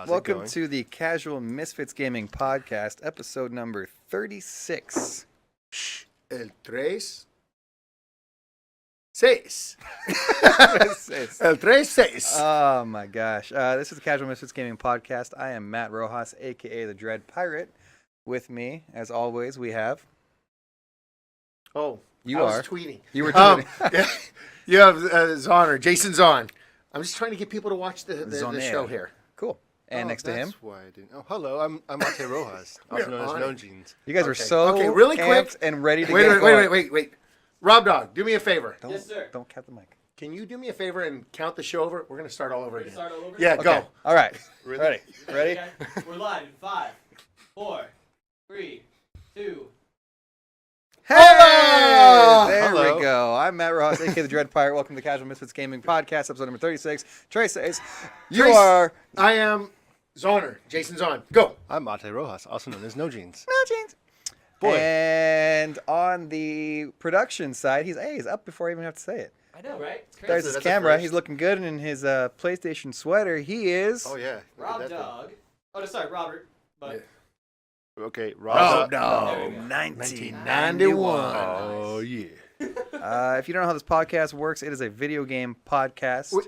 How's Welcome it going? to the Casual Misfits Gaming Podcast, episode number 36. El tres. Seis. El tres seis. Oh my gosh. This is the Casual Misfits Gaming Podcast. I am Matt Rojas, aka the Dread Pirate. With me, as always, we have. Oh, You I are. was tweeting. You were tweeting. You have Zoner. Jason's on. I'm just trying to get people to watch the Zoner. show here. Cool. And next to him, That's why I didn't. Oh, hello. I'm Mate Rojas, also known as No Jeans. you guys are Okay. so Okay, really quick. amped and ready to get going. Wait. Rob Dog, do me a favor. Don't, Yes, sir. Don't cut the mic. Can you do me a favor and count the show over? We're going to start all over again. Start all over? Yeah, Okay. go. All right. Really? Ready? Ready? Okay. We're live in 5, 4, 3, 2. Hey! Hola! There Hello. we go. I'm Matt Ross, aka the Dread Pirate. Welcome to the Casual Misfits Gaming Podcast, episode number 36. Trace says, you Trace. are... I am Zoner. Jason's on. Go. I'm Mate Rojas, also known as No Jeans. No jeans. Boy. And on the production side, he's up before I even have to say it. I know, right? It's There's crazy. his that's a camera. first. He's looking good in his PlayStation sweater. He is... Oh yeah. Look at Rob that thing. Dog. Oh, no, sorry, Robert. But Okay, Rob Rob. Dog. There we go. 1991. Oh yeah. If you don't know how this podcast works, it is a video game podcast. Wait.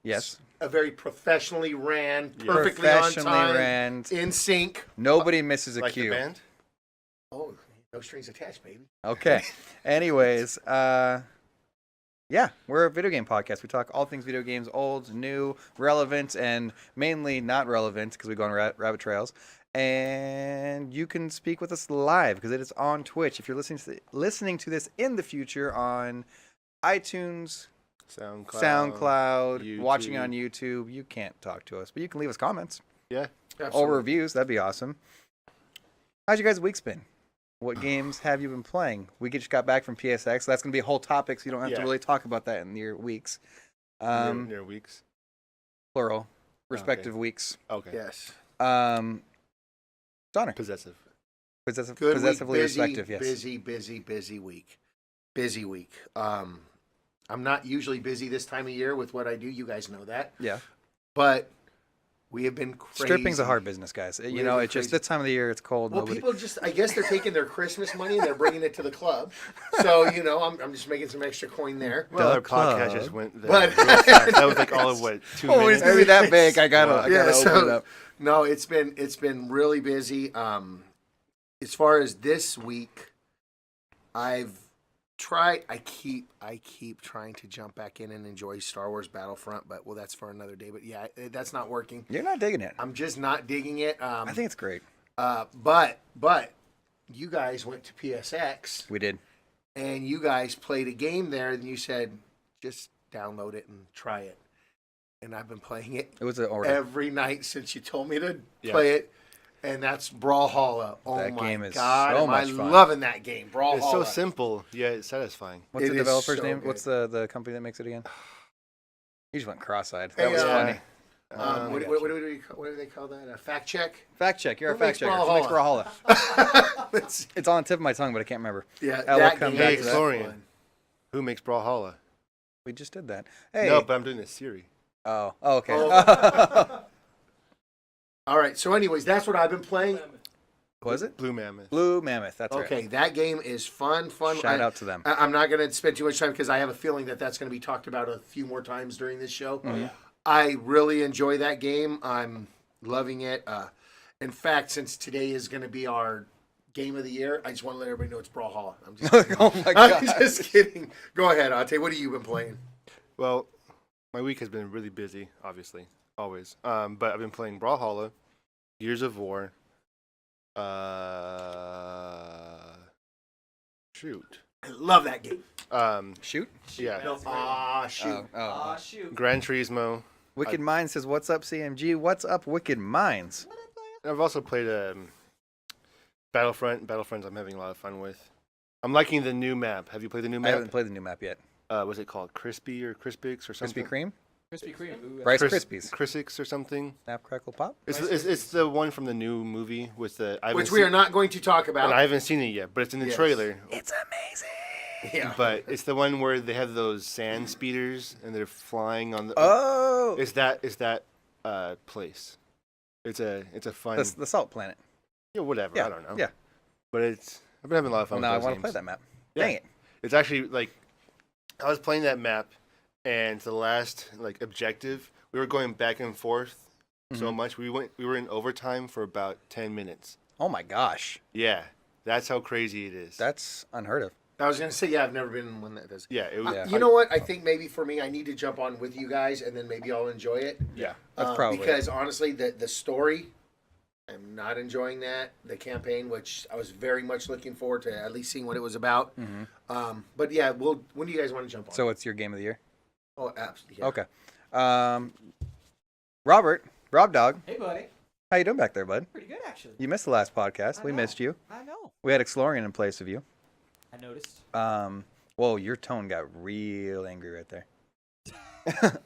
Yes. A very professionally ran, perfectly on Professionally time, ran. in sync. Nobody misses a Like the cue. band? Oh, no strings attached, baby. Okay. Anyways, yeah, we're a video game podcast. We talk all things video games, old, new, relevant, and mainly not relevant because we go on rabbit trails. And you can speak with us live because it is on Twitch. If you're listening to this in the future on iTunes, SoundCloud, YouTube. watching on YouTube, you can't talk to us, but you can leave us comments Yeah. or Absolutely. reviews. That'd be awesome. How's your guys' week's been? What games have you been playing? We just got back from PSX, so that's going to be a whole topic, so you don't have to Yeah. really talk about that in your weeks. Near weeks. Plural, respective weeks. Okay. Yes. Donner. Possessive. Good Possessively week. Busy, respective, yes. busy week. Busy week. I'm not usually busy this time of year with what I do. You guys know that. Yeah. But we have been crazy. Stripping's a hard business, guys. You know, Really it's just crazy. this time of the year, it's cold. Well, people just, I guess they're taking their Christmas money and they're bringing it to the club. So, you know, I'm just making some extra coin there. Well, our club. podcast just went there. But- real fast. That was like all of what 2 Oh, minutes. it's going to be that big. I got to open it up. No, it's been really busy. As far as this week, I've tried. I keep trying to jump back in and enjoy Star Wars Battlefront, but well, that's for another day. But yeah, that's not working. You're not digging it. I'm just not digging it. I think it's great. But you guys went to PSX We did. and you guys played a game there, and you said just download it and try it. And I've been playing it It was an order. every night since you told me to Yeah. play it, and that's Brawlhalla. Oh That my game is God, so am I much fun. loving that game, Brawlhalla. It's so simple, yet it's satisfying. What's It the is developer's so name? good. What's the company that makes it again? He just went cross-eyed. That Hey, was uh, funny. What do they call that? A fact check? Fact check. You're a Who fact makes checker. Who makes Brawlhalla? Brawlhalla? It's on the tip of my tongue, but I can't remember. Yeah, We'll that come game back is to that. Florian. fun. Who makes Brawlhalla? We just did that. Hey. No, but I'm doing this Siri. Oh, okay. All right. So, anyways, that's what I've been playing. Was it? Blue Mammoth. Blue Mammoth. That's right. Okay, that game is fun. Shout out to them. I'm not going to spend too much time because I have a feeling that that's going to be talked about a few more times during this show. Mm-hmm. I really enjoy that game. I'm loving it. In fact, since today is going to be our game of the year, I just want to let everybody know it's Brawlhall. I'm just kidding. Oh my I'm god. just kidding. Go ahead, Ate. What have you been playing? Well, my week has been really busy, obviously, always. But I've been playing Brawlhalla, Gears of War. Shoot. I love that game. Shoot. Yeah. No, shoot. Oh. Shoot. Gran Turismo. Wicked Minds says, "What's up, CMG? What's up, Wicked Minds?" I've also played Battlefront. Battlefront I'm having a lot of fun with. I'm liking the new map. Have you played the new I map? haven't played the new map yet. What's it called? Crispy or Crispix or something? Krispy Kreme, Krispy Kreme. Ooh, Rice Cris- Krispies, Crispix or something. Snap Crackle Pop. It's the one from the new movie with the. Which we are not going to talk And about. I haven't seen it yet, but it's in the Yes. trailer. It's amazing. Yeah. But it's the one where they have those sand speeders and they're flying on the. Oh. Is that place? It's a fun. The Salt Planet. Yeah, whatever. Yeah, I don't know. yeah. But I've been having a lot of Well, fun. now I with want those to play games. that map. Yeah. Dang it. It's actually like I was playing that map, and the last like objective, we were going back and forth so Mhm. much. We were in overtime for about 10 minutes. Oh my gosh, Yeah, that's how crazy it is. that's unheard of. I was gonna say, yeah, I've never been in one that does. yeah, it was. Yeah. You know what? I think maybe for me, I need to jump on with you guys, and then maybe I'll enjoy it. Yeah. That's probably because honestly, the story, I'm not enjoying that. The campaign, which I was very much looking forward to at least seeing what it was about. But yeah, when do you guys want to jump on? So it's your game of the year. oh, absolutely. Yeah. Okay. Rob Dog, Hey, buddy. how you doing back there, bud? Pretty good, actually. You missed the last podcast. I We know. missed you. I know. We had Exlorian in place of you. I noticed. Whoa, your tone got real angry right there.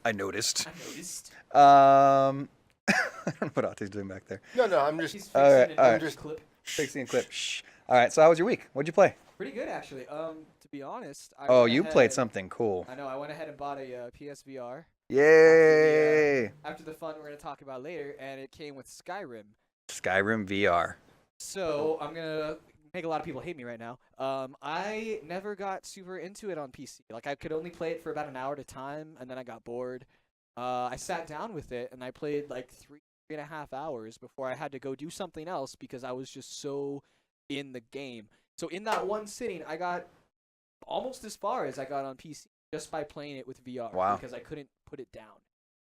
I noticed. I noticed. I don't know what Otte's doing back there. No, I'm just. He's All fixing right, an all right. image Just- clip. Fixing a clip. Shh. All right, so how was your week? What'd you play? Pretty good, actually. To be honest. Oh, you played something cool. I know. I went ahead and bought a PSVR. Yay! After the fun we're going to talk about later, and it came with Skyrim. Skyrim VR. So I'm going to make a lot of people hate me right now. I never got super into it on PC. Like, I could only play it for about an hour at a time, and then I got bored. I sat down with it, and I played like 3.5 hours before I had to go do something else because I was just so in the game. So in that one sitting, I got almost as far as I got on PC just by playing it with VR. Wow. Because I couldn't put it down.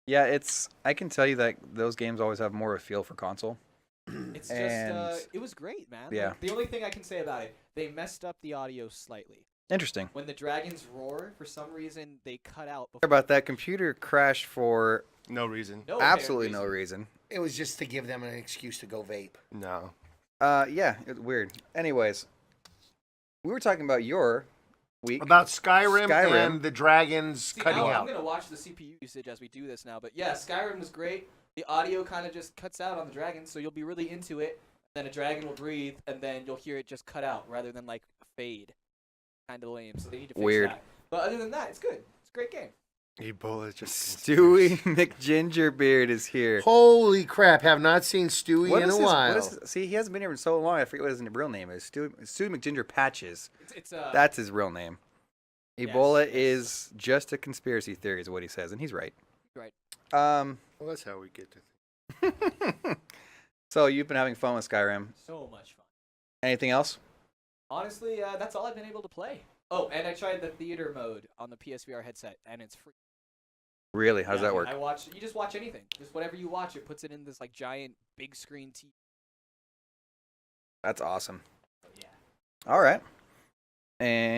Yeah, I can tell you that those games always have more of a feel for console. It's And- just, it was great, man. Yeah. Like, the only thing I can say about it, they messed up the audio slightly. Interesting. When the dragons roar, for some reason, they cut out. Sorry about that. Computer crashed for No reason. No apparent absolutely no reason. It was just to give them an excuse to go vape. No. Yeah, it's weird. Anyways, we were talking about your week. About Skyrim, Skyrim. and the dragons See, cutting now I'm out. going to watch the CPU usage as we do this now. But yeah, Skyrim was great. The audio kind of just cuts out on the dragons, so you'll be really into it. Then a dragon will breathe, and then you'll hear it just cut out rather than like fade. Kind of lame. So they need to fix Weird. that. But other than that, it's good. It's a great game. Ebola is just. Stewie McGingerbeard is here. Holy crap! Have not seen Stewie What in is a his, while. what is, see, he hasn't been here in so long. I forget what his real name is. Stewie McGinger Patches. It's That's his real name. Ebola yes. is just a conspiracy theory, is what he says, and he's right. Right. Um. Well, that's how we get to. So you've been having fun with Skyrim. So much fun. Anything else? Honestly, that's all I've been able to play. Oh, and I tried the theater mode on the PSVR headset, and it's free. Really? How does Yeah, that work? You just watch anything. Just whatever you watch, it puts it in this like giant big screen TV. That's awesome. Yeah. All right.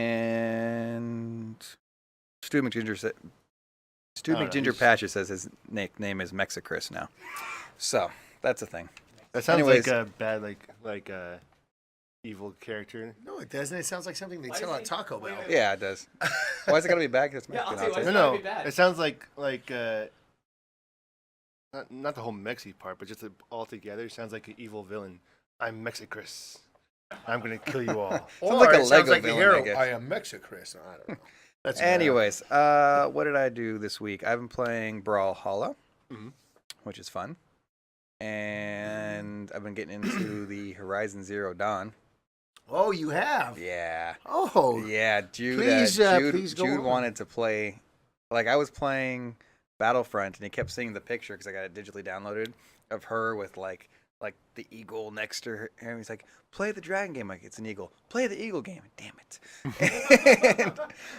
And Stu McGinger said, Stu I don't know, McGinger he's- Patches says his nickname is Mexicris now. So that's a thing. That sounds Anyways. like a bad like evil character. No, it doesn't. It sounds like something they Why sell does at he- Taco wait, Bell. wait, Yeah, it does. Why is it gotta be bad? 'Cause it's Yeah, I'll Mexican, tell you I'll why say. it's No, gotta be bad. it sounds like not the whole Mexi part, but just all together. It sounds like an evil villain. I'm Mexicris. I'm gonna kill you all. Sounds like a it sounds Lego like villain, a hero. I guess. I am Mexicris. I don't know. That's Anyways, what did I do this week? I've been playing Brawlhalla, Mhm. which is fun. And I've been getting into the Horizon Zero Dawn. Oh, you have. Yeah. Oh, Yeah, Jude. Please, Jude, please go Jude on. wanted to play. Like I was playing Battlefront, and he kept seeing the picture because I got it digitally downloaded of her with like the eagle next to her, and he's like, "Play the dragon game." Like it's an eagle. Play the eagle game. Damn it. And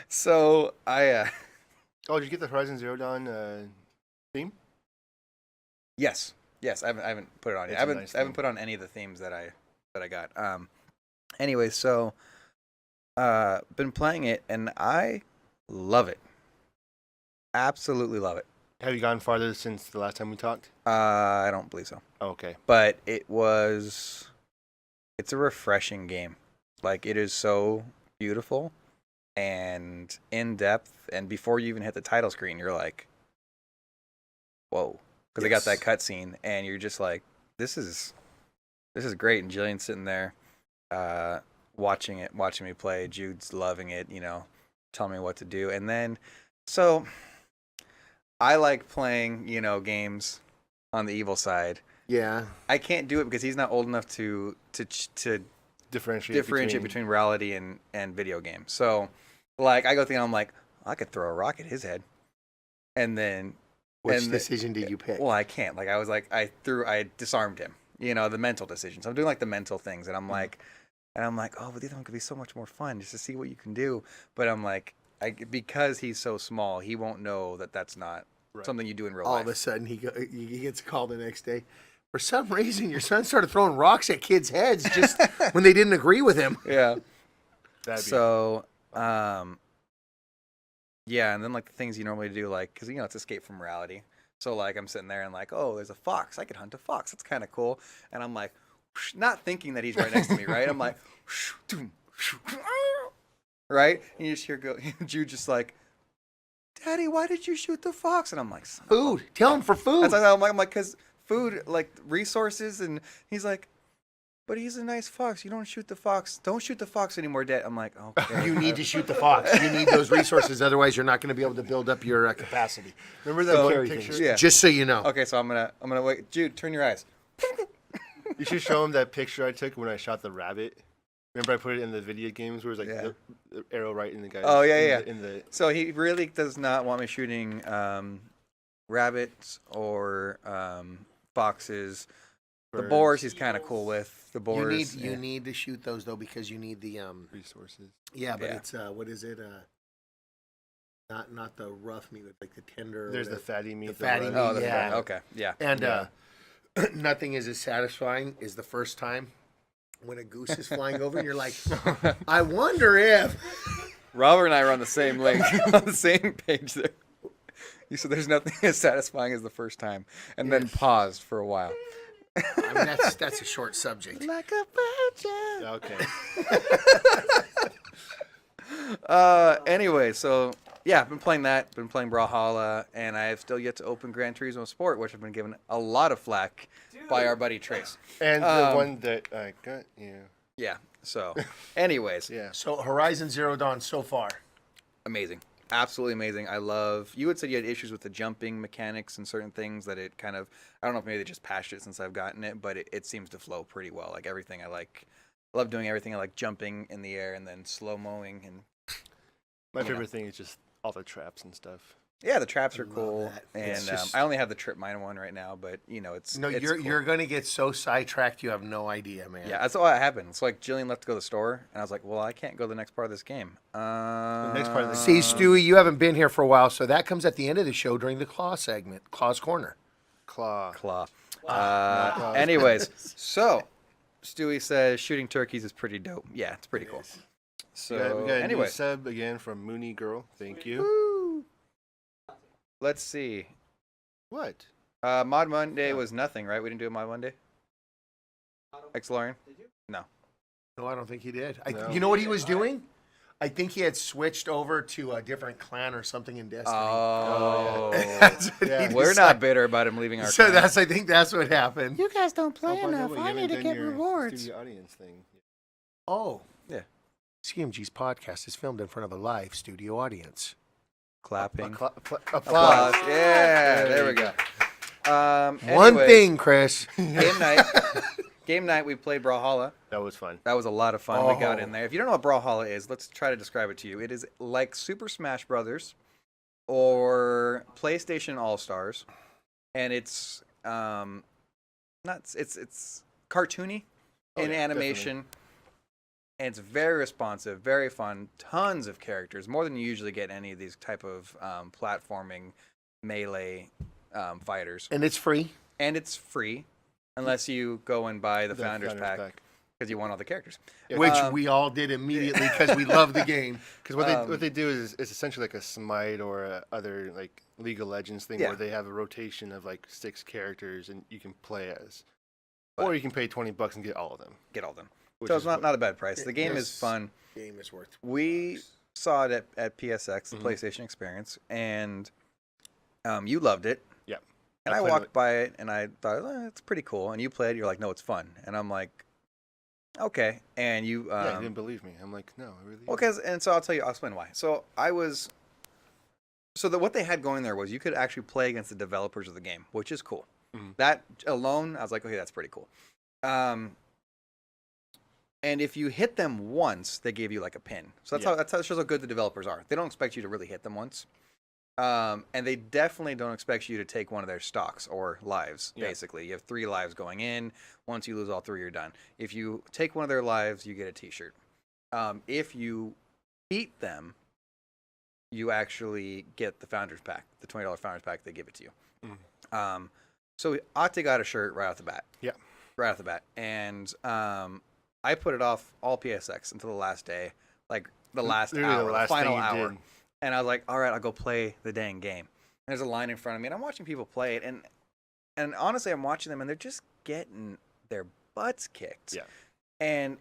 so I. Oh, did you get the Horizon Zero Dawn theme? Yes. I haven't put it on yet. It's I a haven't nice I haven't theme. put on any of the themes that I got. Anyway, so been playing it and I love it. Absolutely love it. Have you gone farther since the last time we talked? I don't believe so. Oh, okay. But it's a refreshing game. Like it is so beautiful and in depth, and before you even hit the title screen, you're like, whoa. Because they got that cutscene, and you're just like, this is great. And Jillian's sitting there, watching me play. Jude's loving it, telling me what to do. And then, so I like playing, games on the evil side Yeah. I can't do it because he's not old enough to differentiate between reality and video game. So, like, I go thinking, I'm like, I could throw a rock at his head, and then Which decision did you pick? well, I can't. Like, I was like, I disarmed him. You know, the mental decisions. I'm doing like the mental things, and I'm like, oh, but the other one could be so much more fun just to see what you can do. But I'm like, because he's so small, he won't know that that's not something you do in real life. All of a sudden, he gets a call the next day. For some reason, your son started throwing rocks at kids' heads just when they didn't agree with him. Yeah. That'd Yeah, and then like the things you normally do, like, because it's escape from reality. So like I'm sitting there and like, oh, there's a fox. I could hunt a fox. That's kind of cool. And I'm like, whoosh, not thinking that he's right next to me, right? I'm like, whoosh, doom, whoosh, right? And you just hear Jude just like, Daddy, why did you shoot the fox? And I'm like, food. Tell him for food. That's I'm like, because food, like resources, and he's like, but he's a nice fox. You don't shoot the fox. Don't shoot the fox anymore, Dad. I'm like, okay. You need to shoot the fox. You need those resources. Otherwise, you're not going to be able to build up your capacity. Remember that one picture? Yeah. Just so you know. Okay, so I'm gonna wait. Jude, turn your eyes. You should show him that picture I took when I shot the rabbit. Remember I put it in the video games where it was like the arrow right in the guy. Oh yeah. In the So he really does not want me shooting rabbits or foxes. The birds. boars he's kind of cool with. The boars. You need to shoot those though because you need the resources. Yeah, but Yeah. it's what is it? Not the rough meat, but like the tender. There's the fatty meat. the fatty blood. meat. Yeah. Okay. Yeah. And nothing is as satisfying as the first time when a goose is flying over and you're like, I wonder if. Robert and I are on the same link, on the same page there. You said there's nothing as satisfying as the first time, and then paused for a while. I mean, that's a short subject. Like a virgin. Okay. Anyway, so yeah, I've been playing that. Been playing Brawlhalla, and I have still yet to open Gran Turismo Sport, which I've been given a lot of flack by our buddy Trace. And the one that I got, Yeah. So, anyways, yeah. So Horizon Zero Dawn so far. amazing. Absolutely amazing. I love. You had said you had issues with the jumping mechanics and certain things that it kind of. I don't know if maybe they just patched it since I've gotten it, but it seems to flow pretty well. Like everything I like. I love doing everything. I like jumping in the air and then slow mowing and. My favorite thing is just all the traps and stuff. Yeah, the traps are love cool, that. and It's just- I only have the trip mine one right now, but it's No, it's you're cool. gonna get so sidetracked you have no idea, man. Yeah, that's what happened. It's like Jillian left to go to the store, and I was like, "Well, I can't go to the next part of this game." The next part of the See, Stewie, you haven't been here for a while, so that comes at the end of the show during the Claw segment, Claw's Corner. Claw. Anyways, so Stewie says shooting turkeys is pretty dope. Yeah, it's pretty cool. So We got a new anyway, sub again from Mooney Girl. Thank you. woo. Let's see. What? Mod Monday was nothing, right? We didn't do a Mod Monday. Ex-Lorian? No. No, I don't think he did. No. You know what he was doing? I think he had switched over to a different clan or something in Destiny. Oh. That's what Yeah. he We're decided. not bitter about him leaving our So clan. I think that's what happened. You guys don't play Oh, by the enough. way, you I haven't need to done get your rewards. studio audience thing. Oh. Yeah. CMG's podcast is filmed in front of a live studio audience. Clapping. Applause. Applause. Yeah, there we go. One Anyways, thing, Chris. Game night, we played Brawlhalla. That was fun. That was a lot of fun. We got Oh. in there. If you don't know what Brawlhalla is, let's try to describe it to you. It is like Super Smash Brothers or PlayStation All Stars, and it's it's cartoony in yeah, animation. And it's very responsive, very fun. Tons of characters, more than you usually get in any of these type of platforming melee fighters. And it's free. And it's free, unless you go and buy the Founders Pack because you want all the characters. Yeah. Which we all did immediately because we love the game. Because what they do is it's essentially like a Smite or a other like League of Legends thing Yeah. where they have a rotation of like 6 characters and you can play as, or you can pay $20 and get all of them. Get all of them. which So is it's not a bad price. The game Yes. is fun. Game is worth. We saw it at PSX, the Mhm. PlayStation Experience, and you loved it. Yeah. And I played walked it. by it, and I thought, it's pretty cool. And you played, you're like, no, it's fun. And I'm like, okay. And you, Yeah, you didn't believe me. I'm like, no, I really. well, and so I'll explain why. So what they had going there was you could actually play against the developers of the game, which is cool. Mhm. That alone, I was like, okay, that's pretty cool. And if you hit them once, they give you like a pin. So that's how it shows how good the developers are. They don't expect you to really hit them once. And they definitely don't expect you to take one of their stocks or lives, basically. You have 3 lives going in. Once you lose all 3, you're done. If you take one of their lives, you get a t-shirt. If you beat them, you actually get the Founders Pack, the $20 Founders Pack. They give it to you. Mhm. So Ate got a shirt right off the bat. Yeah. Right off the bat. And I put it off all PSX until the last day, like the last Literally hour, the the last final thing you hour. did. And I was like, all right, I'll go play the dang game. And there's a line in front of me, and I'm watching people play it. And honestly, I'm watching them, and they're just getting their butts kicked. Yeah. And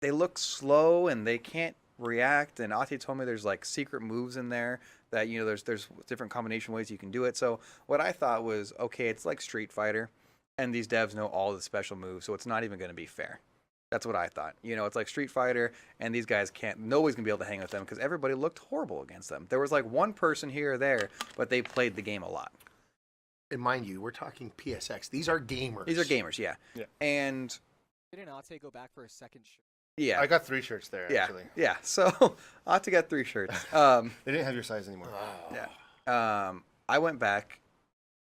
they look slow, and they can't react. And Ate told me there's like secret moves in there that, you know, there's different combination ways you can do it. So what I thought was, okay, it's like Street Fighter, and these devs know all the special moves, so it's not even going to be fair. That's what I thought. You know, it's like Street Fighter, and these guys nobody's going to be able to hang with them because everybody looked horrible against them. There was like one person here or there, but they played the game a lot. And mind you, we're talking PSX. These are gamers. These are gamers, yeah. And Didn't Ate go back for a second shirt? yeah. I got 3 shirts there, yeah. actually. Yeah. So Ate got 3 shirts. They didn't have your size anymore. Oh. Yeah. I went back,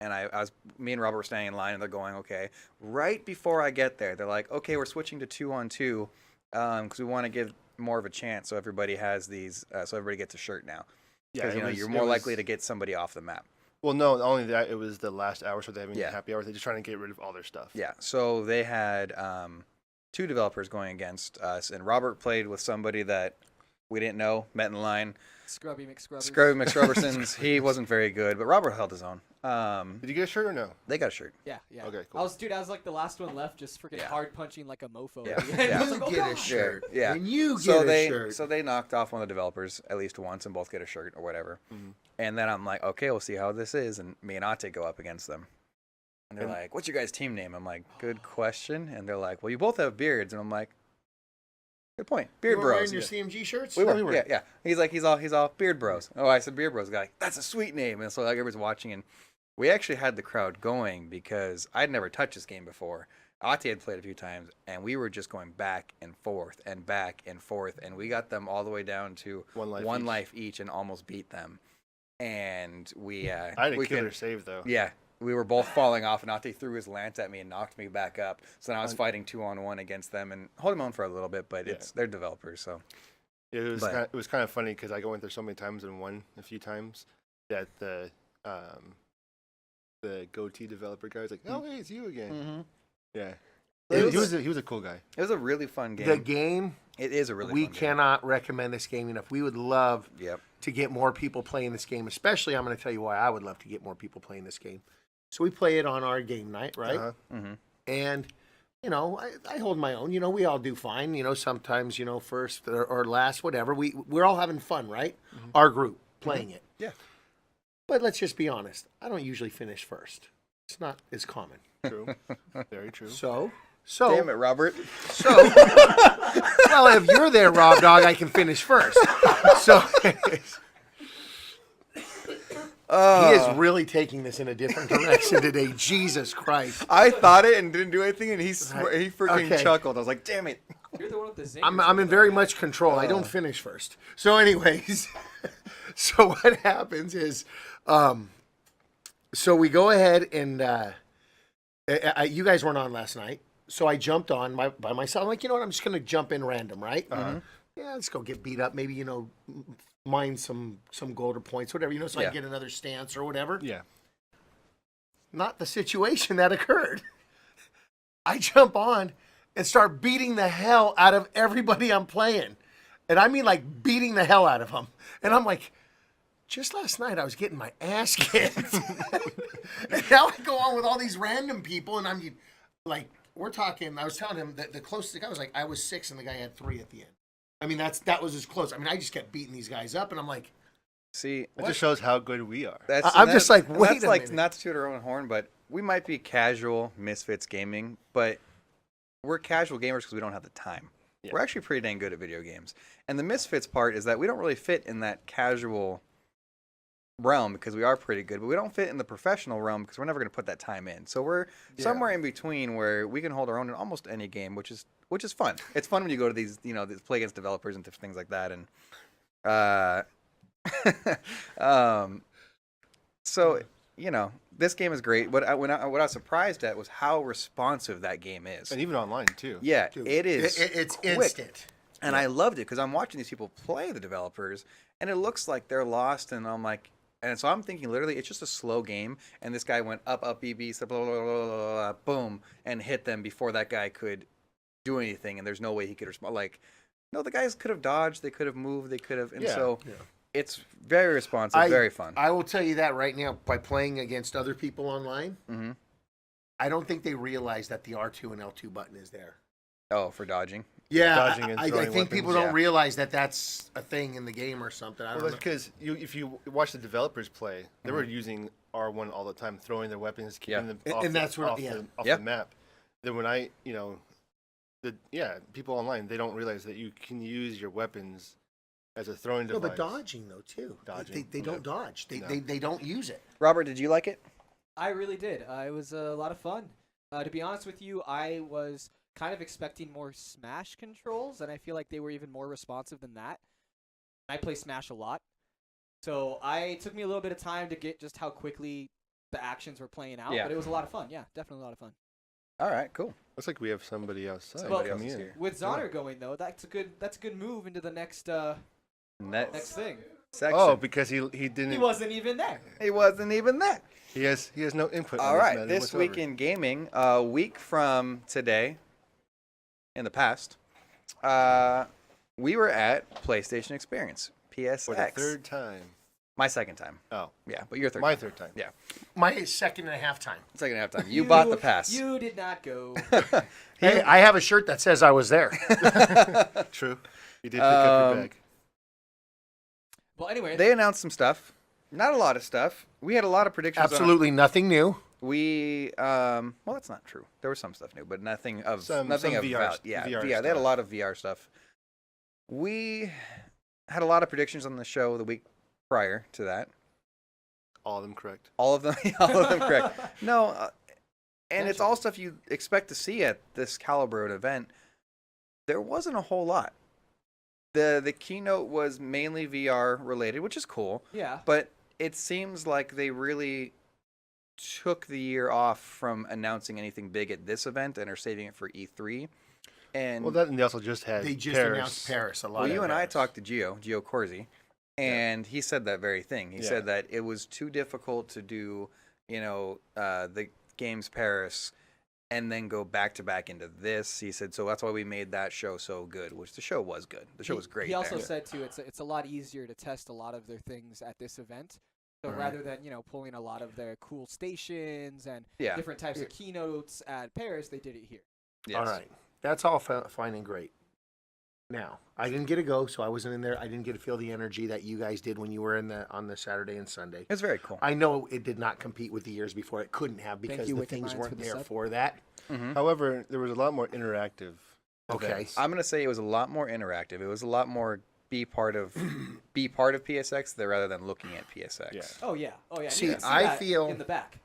and me and Robert were standing in line, and they're going, okay. Right before I get there, they're like, okay, we're switching to 2-on-2 because we want to give more of a chance so everybody has these, so everybody gets a shirt now. Because, you know, you're more likely to get somebody off the map. Well, no, not only that, it was the last hour, so they're having Yeah. happy hour. They're just trying to get rid of all their stuff. Yeah, so they had 2 developers going against us, and Robert played with somebody that we didn't know, met in line. Scrubby McScrubbers. Scrubby McSrubbersons, he wasn't very good, but Robert held his own. Did you get a shirt or no? They got a shirt. Yeah. Okay, cool. I was like the last one left, just freaking Yeah. hard punching like a mofo. Yeah. at the end. Yeah. I was You like, oh, get a God. shirt. Yeah. And you get So a shirt. So they knocked off one of the developers at least once and both get a shirt or whatever. Mhm. And then I'm like, okay, we'll see how this is. And me and Ate go up against them. And they're And- like, what's your guys' team name? I'm like, good question. And they're like, well, you both have beards. And I'm like, good point. Beard You were bros. wearing your CMG shirts? We were. we were. Yeah, yeah. He's like, he's all beard bros. Oh, I said beard bros. Guy, that's a sweet name. And so like everybody's watching, and we actually had the crowd going because I'd never touched this game before. Ate had played a few times, and we were just going back and forth and back and forth, and we got them all the way down to One life each. each and almost beat them. And we, I had a we killer could, save, though. yeah, we were both falling off, and Ate threw his lance at me and knocked me back up. So now I was fighting 2-on-1 against them and holding my own for a little bit, but they're developers, so. It was But- it was kind of funny because I went there so many times and won a few times that the GOTY developer guy was like, "Oh, hey, it's you again." Mm-hmm. Yeah, It he was was a cool guy. It was a really fun game. The game, It is a really we fun game. cannot recommend this game enough. We would love Yep. to get more people playing this game, especially I'm going to tell you why I would love to get more people playing this game. So we play it on our game night, right? Uh-huh. Mm-hmm. And, you know, I hold my own. You know, we all do fine. You know, sometimes, you know, first or last, whatever. We're all having fun, right? Our group playing it. Yeah. But let's just be honest. I don't usually finish first. It's not as common. True, very true. So Damn it, Robert. So, well, if you're there, Rob Dog, I can finish first. So, he is really taking this in a different direction today. Jesus Christ. I thought it and didn't do anything, and he freaking Okay. chuckled. I was like, damn it. You're the one with the zingers. I'm in very much control. I don't finish first. So, anyways, so what happens is, so we go ahead and you guys weren't on last night. So I jumped on by myself. I'm like, you know what? I'm just going to jump in random, right? Yeah, let's go get beat up. Maybe, you know, mine some gold or points, whatever, you know, so I Yeah. can get another stance or whatever. Yeah, Not the situation that occurred. I jump on and start beating the hell out of everybody I'm playing. And I mean like beating the hell out of them. And I'm like, just last night I was getting my ass kicked. And now I go on with all these random people and I'm like, we're talking, I was telling him that the closest guy was like, I was 6 and the guy had 3 at the end. I mean, that was as close. I mean, I just kept beating these guys up and I'm like, See, it just shows how good we are. I'm just like, and wait that's a like minute. not to toot our own horn, but we might be casual Misfits gaming, but we're casual gamers because we don't have the time. Yeah. We're actually pretty dang good at video games. And the Misfits part is that we don't really fit in that casual realm because we are pretty good, but we don't fit in the professional realm because we're never going to put that time in. So we're somewhere in between where we can hold our own in almost any game, which is fun. It's fun when you go to these, these play against developers and things like that. And so this game is great. What I was surprised at was how responsive that game is, And even online too. yeah, Dude, it is. It's quick. instant. And I loved it because I'm watching these people play the developers, and it looks like they're lost. And I'm like, and so I'm thinking literally it's just a slow game. And this guy went up, BB, blah, blah, blah, blah, blah, boom, and hit them before that guy could do anything. And there's no way he could respond. Like, no, the guys could have dodged, they could have moved, they could have. And it's very responsive, very fun. I will tell you that right now by playing against other people online. Mm-hmm. I don't think they realize that the R2 and L2 button is there. Oh, for dodging? Yeah, Dodging and I throwing think weapons. people don't realize that that's a thing in the game or something. I Well, don't that's know. because if you watch the developers play, they were using R1 all the time, throwing their weapons, keeping them And off, that's what- off, yeah. the map. Then when people online, they don't realize that you can use your weapons as a throwing No, device. but dodging though too. Dodging. They don't dodge. No. They don't use it. Robert, did you like it? I really did. It was a lot of fun. To be honest with you, I was kind of expecting more Smash controls, and I feel like they were even more responsive than that. I play Smash a lot, so it took me a little bit of time to get just how quickly the actions were playing out. Yeah. But it was a lot of fun. Yeah, definitely a lot of fun. All right, cool. Looks like we have somebody outside. Somebody coming else is in. here. With Zonner going though, that's a good move into the next Next thing. section. Oh, because he didn't. He wasn't even there. He wasn't even there. He has no input. All on right, matter this whatsoever. week in gaming, a week from today, in the past, we were at PlayStation Experience, PSX. for the third time. My second time. Oh, Yeah, but your third my time. third time. Yeah, My second and a half time. second half time. You bought the pass. You did not go. Hey, I have a shirt that says I was there. True. You did pick up your bag. Well, anyway, They announced some stuff. Not a lot of stuff. We had a lot of predictions. Absolutely nothing new. We well, that's not true. There was some stuff new, but nothing of Some nothing of VR value. Yeah, VR They had a stuff. lot of VR stuff. We had a lot of predictions on the show the week prior to that. All of them correct. All of them correct. No, and it's all stuff you expect to see at this caliber of event. There wasn't a whole lot. The keynote was mainly VR related, which is cool. yeah. But it seems like they really took the year off from announcing anything big at this event and are saving it for E3. And Well, and they also just had They just Paris. announced Paris a lot. well, of you and I Paris. talked to Gio Corsi, and he said that very thing. He said that it was too difficult to do, the games Paris and then go back to back into this. He said, so that's why we made that show so good, which the show was good. The show was great. He also there. said too, it's a lot easier to test a lot of their things at this event. So rather than pulling a lot of their cool stations and Yeah. different types of keynotes at Paris, they did it here. Yes. All right, that's all fine and great. Now, I didn't get to go, so I wasn't in there. I didn't get to feel the energy that you guys did when you were on the Saturday and Sunday. It was very cool. I know it did not compete with the years before. It couldn't have because you, the Wicked things Minds, weren't for the there sub. for that. However, there was a lot more interactive. Okay. events. I'm gonna say it was a lot more interactive. It was a lot more be part of PSX rather than looking at PSX. Yeah. Oh yeah. Oh yeah. And See, you can I that feel- in the back.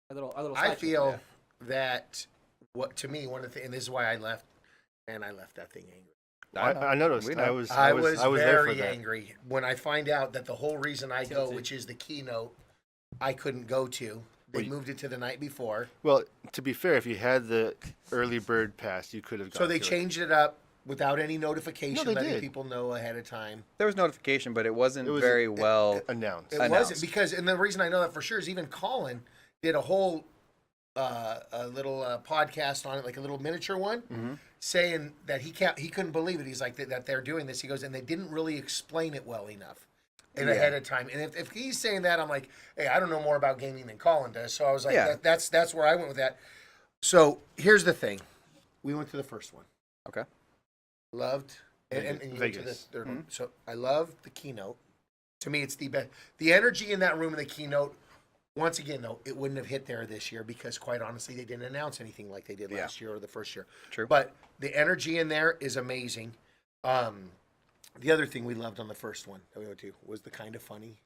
A little I slideshow. feel that what to me one of the and this is why I left, and I left that thing angry. I noticed. We know. I was I there for very that. angry when I find out that the whole reason I go, Tilted. which is the keynote, I couldn't go to. They Well, moved it to the night before, Well, to be fair, if you had the early bird pass, you could have. so they to it. changed it up without any notification, No, they letting did. people know ahead of time. There was notification, but it wasn't It was very well. announced. It Announced. wasn't because, and the reason I know that for sure is even Colin did a whole a little podcast on it, like a little miniature one, saying that he couldn't believe it. He's like that they're doing this. He goes, and they didn't really explain it well enough and ahead of time. And if he's saying that, I'm like, hey, I don't know more about gaming than Colin does. So I was like, Yeah. that's where I went with that. So here's the thing, we went to the first one. Okay. Loved and you went to the Vegas. third one. So I loved the keynote. To me, it's the best. The energy in that room in the keynote. Once again, though, it wouldn't have hit there this year because, quite honestly, they didn't announce anything like they did last year or the first year. True. But the energy in there is amazing. The other thing we loved on the first one that we went to was the kind of funny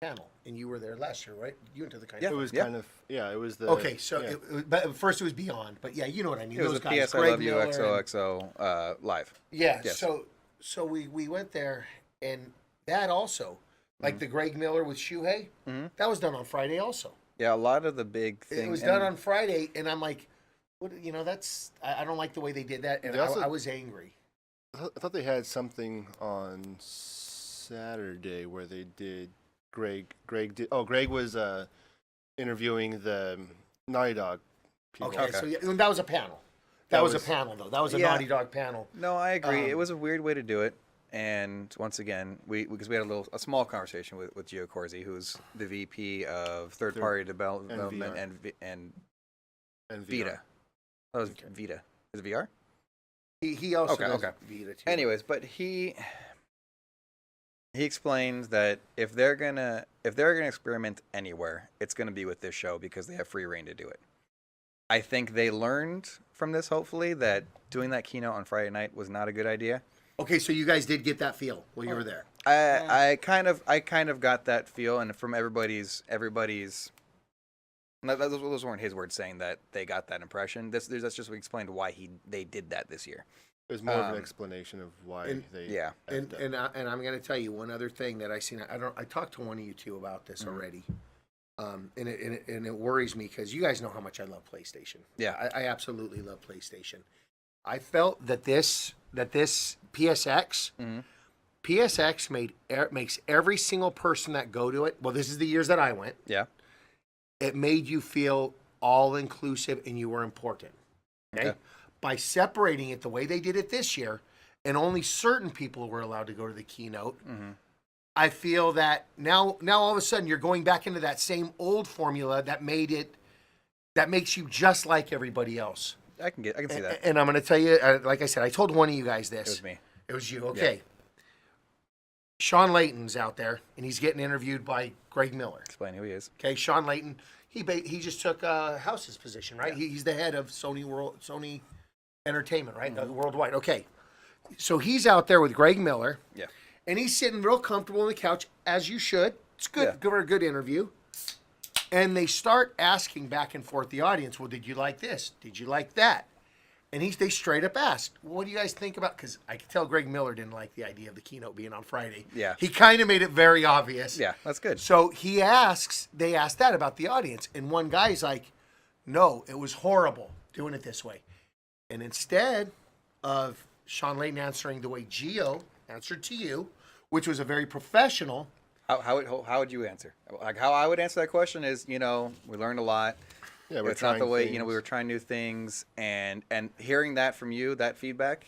panel, and you were there last year, right? You went to the kind Yeah. It was Yeah. kind of it was the Okay, so yeah. but first it was Beyond, but yeah, you know what I mean. It was Those the guys, PS I Greg Love You Miller and- XOXO live. Yeah, Yes. so we went there, and that also, like the Greg Miller with Shuhei, that was done on Friday also. Yeah, a lot of the big things. It was done on Friday, and I'm like, what? That's I don't like the way they did that, and They also- I was angry. I thought they had something on Saturday where they did Greg was interviewing the Naughty Dog people. Okay, Okay. so yeah, and that was a panel. That was a panel though. That was a Yeah. Naughty Dog panel. No, I agree. It Um, was a weird way to do it. And once again, because we had a small conversation with Gio Corsi, who's the VP of third-party development VR. and And Vita. That was Vita. Is it VR? He also Okay, does okay. Vita too. Anyways, but he explains that if they're gonna experiment anywhere, it's gonna be with this show because they have free reign to do it. I think they learned from this, hopefully, that doing that keynote on Friday night was not a good idea. Okay, so you guys did get that feel while you were there. I kind of got that feel, and from everybody's. Those weren't his words saying that they got that impression. That's just explained why they did that this year. It was more of an explanation of why they. Yeah. And I'm going to tell you one other thing that I seen. I talked to one of you two about this already, and it worries me because you guys know how much I love PlayStation. Yeah. I absolutely love PlayStation. I felt that this PSX makes every single person that go to it. Well, this is the years that I went. Yeah. It made you feel all inclusive and you were important. Okay? By separating it the way they did it this year, and only certain people were allowed to go to the keynote. I feel that now all of a sudden you're going back into that same old formula that makes you just like everybody else. I can see that. And I'm going to tell you, like I said, I told one of you guys this. It was me. It was you. Okay. Sean Layton's out there, and he's getting interviewed by Greg Miller. Explain who he is. Okay, Sean Layton. He just took House's position, right? He's the head of Sony Entertainment, right? Worldwide. Okay. So he's out there with Greg Miller. Yeah. And he's sitting real comfortable on the couch, as you should. It's good. Yeah. Give her a good interview. And they start asking back and forth the audience, well, did you like this? Did you like that? And they straight up asked, well, what do you guys think about? Because I could tell Greg Miller didn't like the idea of the keynote being on Friday. Yeah. He kind of made it very obvious. Yeah, that's good. So they asked that about the audience. And one guy's like, no, it was horrible doing it this way. And instead of Sean Layton answering the way Gio answered to you, which was a very professional. How would you answer? Like how I would answer that question is, we learned a lot. Yeah, It's not the way, we were trying new things, and hearing that from you, that feedback,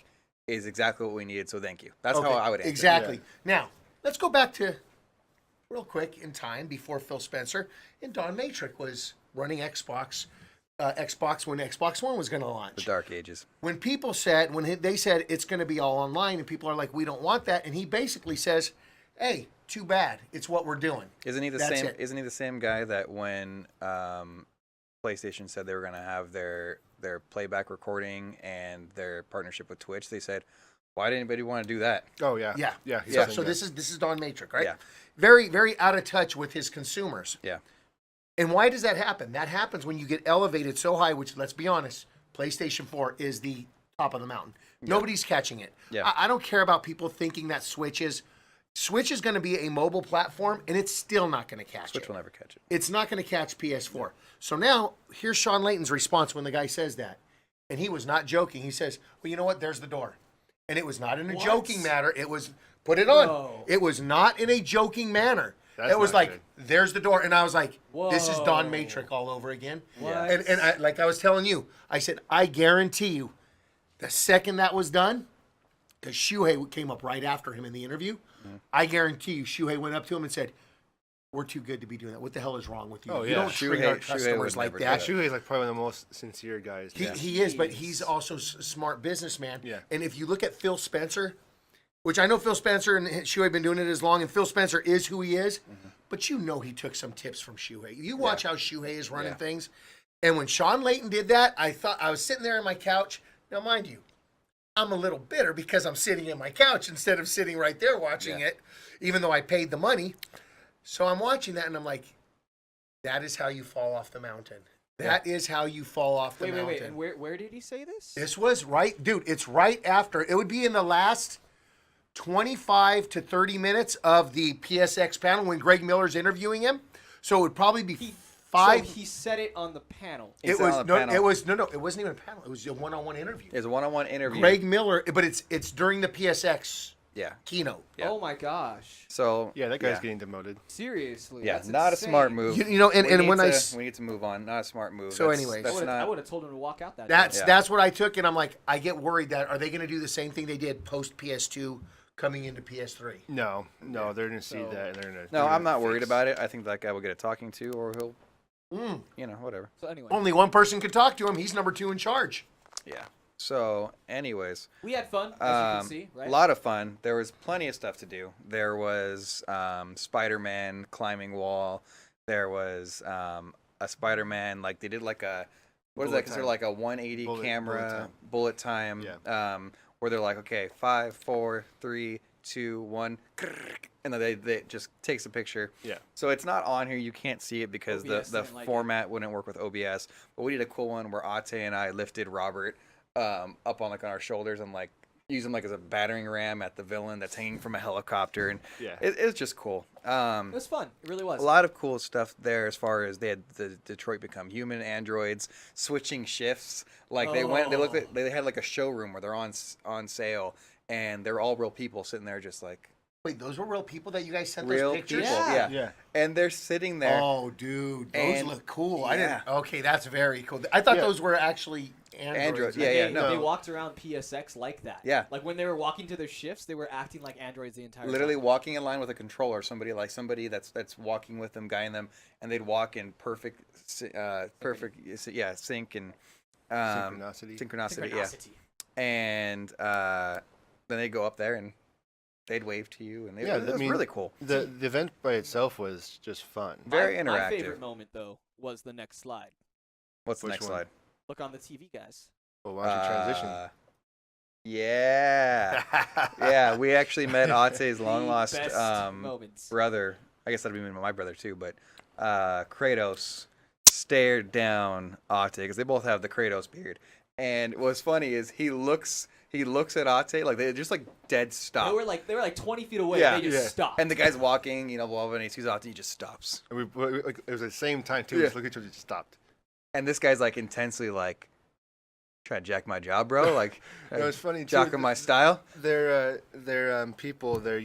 is exactly what we needed. So thank you. That's how I would answer. Exactly. Yeah. Now let's go back to real quick in time before Phil Spencer and Don Matrick was running Xbox when Xbox One was going to launch. The dark ages. When they said it's going to be all online, and people are like, we don't want that, and he basically says, hey, too bad. It's what we're doing. Isn't he the That's same? it. Isn't he the same guy that when PlayStation said they were going to have their playback recording and their partnership with Twitch, they said, why did anybody want to do that? Oh yeah. Yeah. Yeah. he's So, the so same guy. this is Don Matrick, right? Yeah. Very, very out of touch with his consumers. Yeah. And why does that happen? That happens when you get elevated so high, which, let's be honest, PlayStation 4 is the top of the mountain. Nobody's catching it. Yeah. I don't care about people thinking that Switch is going to be a mobile platform, and it's still not going to catch Switch it. will never catch it. It's not going to catch PS4. So now, here's Sean Layton's response when the guy says that. And he was not joking. He says, well, you know what? There's the door. And it was not in a joking manner. It was, put it on. Whoa. It was not in a joking manner. That's it was not like, good. there's the door. And I was like, this is Don Whoa. Matrick all over again. What? And I, like I was telling you, I said, I guarantee you, the second that was done, because Shuhei came up right after him in the interview, I guarantee you, Shuhei went up to him and said, we're too good to be doing that. What the hell is wrong with you? Oh, You yeah. don't treat our Shuhei customers would like never do that. that. Shuhei's like probably one of the most sincere guys. He is, but he's also a smart businessman. Yeah. And if you look at Phil Spencer, which I know Phil Spencer and Shuhei have been doing it as long, and Phil Spencer is who he is, but he took some tips from Shuhei. You watch how Shuhei is running Yeah. things. And when Sean Layton did that, I was sitting there on my couch. Now, mind you, I'm a little bitter because I'm sitting in my couch instead of sitting right there watching it, even though I paid the money. So I'm watching that, and I'm like, that is how you fall off the mountain. That is how you fall off the mountain. Wait. And where did he say this? This was right, dude. It's right after. It would be in the last 25 to 30 minutes of the PSX panel when Greg Miller's interviewing him. So it would probably be five. So he said it on the panel. It was no. It wasn't even a panel. It was a one-on-one interview. It was a one-on-one interview. Greg Miller, but it's during the PSX keynote. Yeah. Oh my gosh. So Yeah, that guy's getting demoted. Seriously. yeah, That's not insane. a smart move. You know, and we when need to move on. Not a smart move. So That's- anyways. that's I not. would have told him to walk out that. that's what I took, and I'm like, I get worried that are they going to do the same thing they did post PS2 coming into PS3? No, they're gonna see So- that and they're gonna. No, I'm not worried about it. I think that guy will get a talking to, or he'll, whatever. So anyway, Only one person could talk to him. He's number 2 in charge. Yeah. So, anyways, we had fun, as you can see, right? a lot of fun. There was plenty of stuff to do. There was Spider-Man climbing wall. There was a Spider-Man, like they did like a, what is that? Bullet Considered time. like a 180 camera bullet time. Yeah. Where they're like, okay, 5, 4, 3, 2, 1, and then they just takes a picture. Yeah. So it's not on here. You can't see it because OBS the didn't like it. format wouldn't work with OBS. But we did a cool one where Ate and I lifted Robert up on our shoulders and like use him like as a battering ram at the villain that's hanging from a helicopter, and it's just cool. It was fun. It really was. A lot of cool stuff there as far as they had the Detroit Become Human androids switching shifts. Like they had like a showroom where they're on sale, and they're all real people sitting there just like Wait, those were real people that you guys sent real those pictures? people. Yeah. And they're sitting there. Oh, dude, those And- look cool. I yeah. didn't. Okay, that's very cool. I thought Yeah. those were actually androids. Yeah, no. They walked around PSX like that. Yeah. Like when they were walking to their shifts, they were acting like androids the entire Literally time. walking in line with a controller, somebody that's walking with them, guiding them, and they'd walk in perfect sync and synchronicity, yeah. And then they go up there and they'd wave to you, and it was really cool. The event by itself was just fun. Very My interactive. favorite moment though was the next slide. What's the Which next one? slide? Look on the TV, guys. Well, why don't you transition? Yeah, yeah. We actually met Ate's long lost best moments. brother. I guess that'd be my brother too, but Kratos stared down Ate because they both have the Kratos beard. And what's funny is he looks at Ate like they just like dead stop. They were like 20 feet away. Yeah. And they just Yeah. stopped. And the guy's walking, and he sees Ate, he just stops. And it was at the same time too. Yeah. Just look at each other, just stopped. And this guy's like intensely like, trying to jack my job, bro. Like, It was funny too. jacking my style. They're people. They're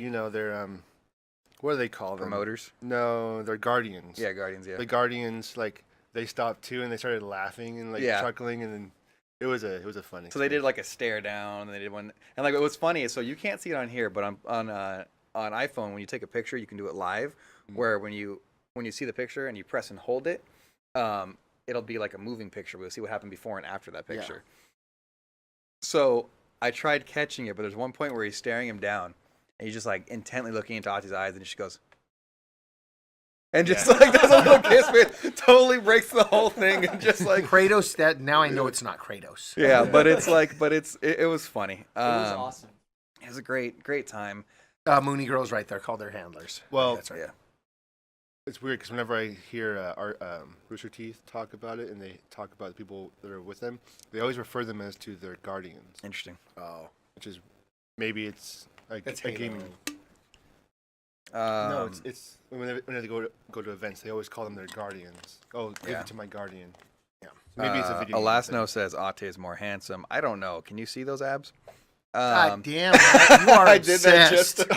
what do they call them? Promoters. No, they're guardians. Yeah, Guardians. Yeah. The guardians like they stopped too and they started laughing and like chuckling and then it was a fun. So they did like a stare down, and they did one. And like what's funny is, so you can't see it on here, but on iPhone, when you take a picture, you can do it live. Where when you see the picture and you press and hold it, it'll be like a moving picture. We'll see what happened before and after that picture. So I tried catching it, but there's one point where he's staring him down, and he's just like intently looking into Ate's eyes, and she goes, and just like does a little kiss, man, totally breaks the whole thing, and just like Kratos. That now I know it's not Kratos. yeah, but it's like, it was funny. it was awesome. It was a great time. Mooney Girls right there called their handlers. Well, that's right. Yeah. It's weird because whenever I hear Rooster Teeth talk about it and they talk about the people that are with them, they always refer them as to their guardians, Interesting. Oh, which is maybe it's like that's a Halo. gaming. No, it's when they go to events, they always call them their guardians. Oh, give it to my guardian. Yeah. So maybe it's a video. game Elasno thing. says Ate is more handsome. I don't know. Can you see those abs? God damn, Matt, you are I did that obsessed.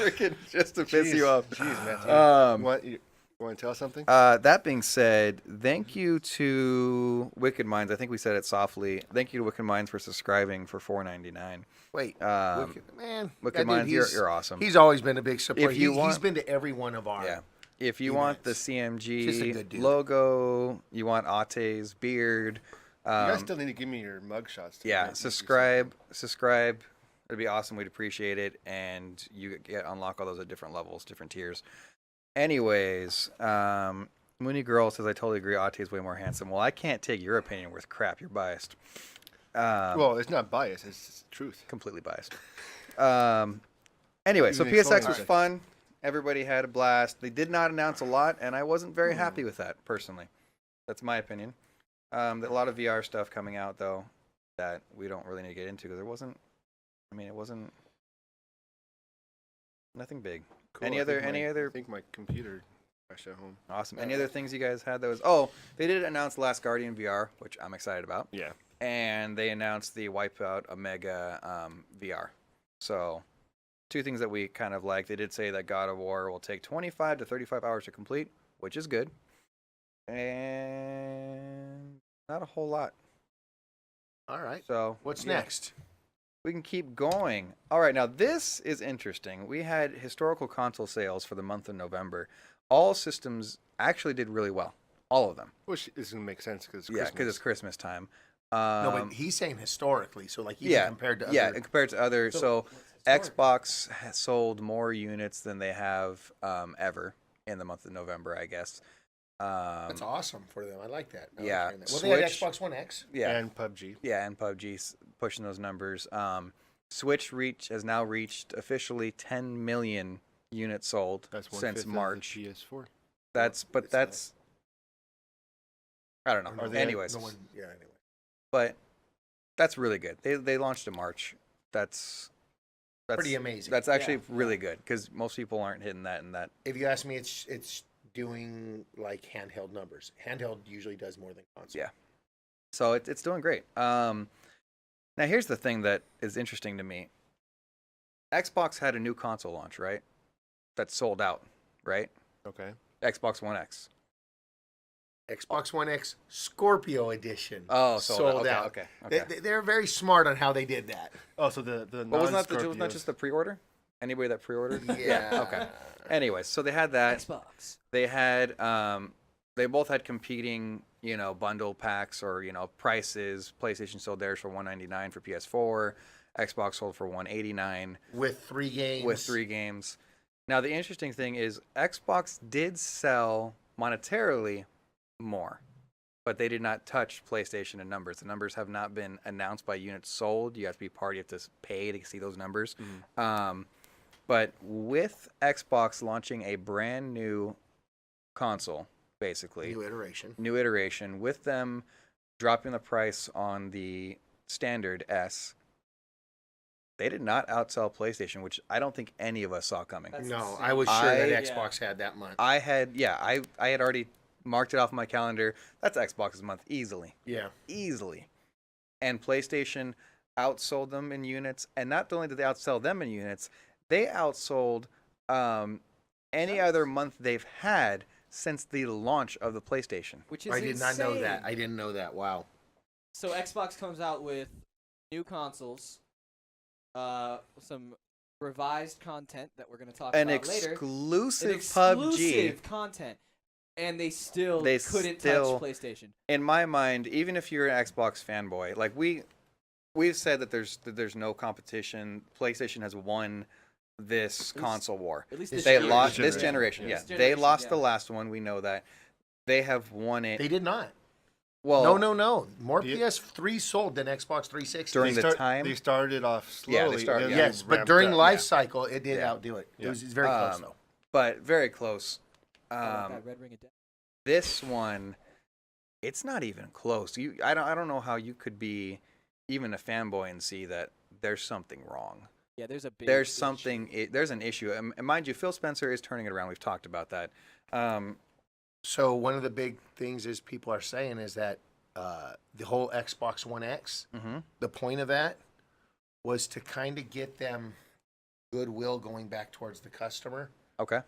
just to piss you off. Jeez, Matthew. You want to tell us something? That being said, thank you to Wicked Minds. I think we said it softly. Thank you to Wicked Minds for subscribing for $4.99. Wait, Um, man, Wicked that dude, Minds, he's- you're awesome. He's always been a big supporter. If you He's want- been to every one of our. Yeah. If you want the CMG Just a good dude. logo, you want Ate's beard. You guys still need to give me your mug shots. too. Yeah, Make me subscribe. It'd be awesome. We'd appreciate it, and you get unlock all those at different levels, different tiers. Anyways, Mooney Girl says I totally agree. Ate is way more handsome. Well, I can't take your opinion with crap. You're biased. Well, it's not bias. It's truth. Completely biased. Anyway, so Even explaining PSX was it. fun. Everybody had a blast. They did not announce a lot, and I wasn't very happy with that, personally. That's my opinion. A lot of VR stuff coming out, though, that we don't really need to get into because it wasn't nothing big. Cool. Any I other? I think my computer crashed at home. Awesome. Any other things you guys had that was? They did announce Last Guardian VR, which I'm excited about. Yeah. And they announced the Wipeout Omega VR. So, two things that we kind of like. They did say that God of War will take 25 to 35 hours to complete, which is good. And not a whole lot. All right. So, What's yeah, next? we can keep going. All right, now this is interesting. We had historical console sales for the month of November. All systems actually did really well. All of them. Which is going to make sense because Yeah, because it's Christmas time. No, but he's saying historically, so like even compared to other... Yeah, compared to other. So what's Xbox has sold more units than they have ever in the month of November, I guess. That's awesome for them. I like that. I like yeah, hearing that. Well, they had Switch- Xbox One X. Yeah, And PUBG. yeah, and PUBG's pushing those numbers. Switch has now reached officially 10 million units sold That's since 1/5 March. of the PS4. That's I don't know. Or the- Anyways, the one- yeah, anyway. but that's really good. They launched in March. That's Pretty amazing. That's actually really good because most people aren't hitting that and that. If you ask me, it's doing like handheld numbers. Handheld usually does more than console. Yeah. So it's doing great. Now here's the thing that is interesting to me. Xbox had a new console launch, right? That sold out, right? Okay. Xbox One X. Xbox One X Scorpio Edition. Oh, sold out. Okay. They're very smart on how they did that. Oh, so the But wasn't that just the pre-order? Anybody that pre-ordered? Yeah. Okay. Anyways, so they had that. Xbox. They had they both had competing, bundle packs or, prices. PlayStation sold theirs for $199 for PS4. Xbox sold for $189 With 3 games. with 3 games. Now the interesting thing is Xbox did sell monetarily more, but they did not touch PlayStation in numbers. The numbers have not been announced by units sold. You have to be party, you have to pay to see those numbers. But with Xbox launching a brand new console, basically, new iteration, with them dropping the price on the standard S, they did not outsell PlayStation, which I don't think any of us saw coming. That's No, insane. I was sure that I- Xbox had that month. I had already marked it off my calendar. That's Xbox's month easily. Yeah. Easily. And PlayStation outsold them in units, and not only did they outsell them in units, they outsold any other month they've had since the launch of the PlayStation. Which is I did not know insane. that. I didn't know that. Wow. So Xbox comes out with new consoles, some revised content that we're going to talk An about later. exclusive Exclusive PUBG. content, and they still They couldn't still- touch PlayStation. In my mind, even if you're an Xbox fanboy, like we've said that there's no competition. PlayStation has won this console war. At least This They generation. lost This this generation. generation, Yeah, yeah. they This lost generation, the last one. We know that. They have won it. They did not. Well, No. More Yeah. PS3 sold than Xbox 360. During the time- They started off slowly. Yeah, they started- and yeah. then Yes, but ramped during up. life cycle, it did Yeah. outdo it. Yeah. It's very close, though. but very close. How about that Red Ring of Death? This one, it's not even close. I don't know how you could be even a fanboy and see that there's something wrong. Yeah, there's a big There's issue. something. There's an issue, and mind you, Phil Spencer is turning it around. We've talked about that. So one of the big things is people are saying is that the whole Xbox One X, the point of that was to kind of get them goodwill going back towards the customer Okay,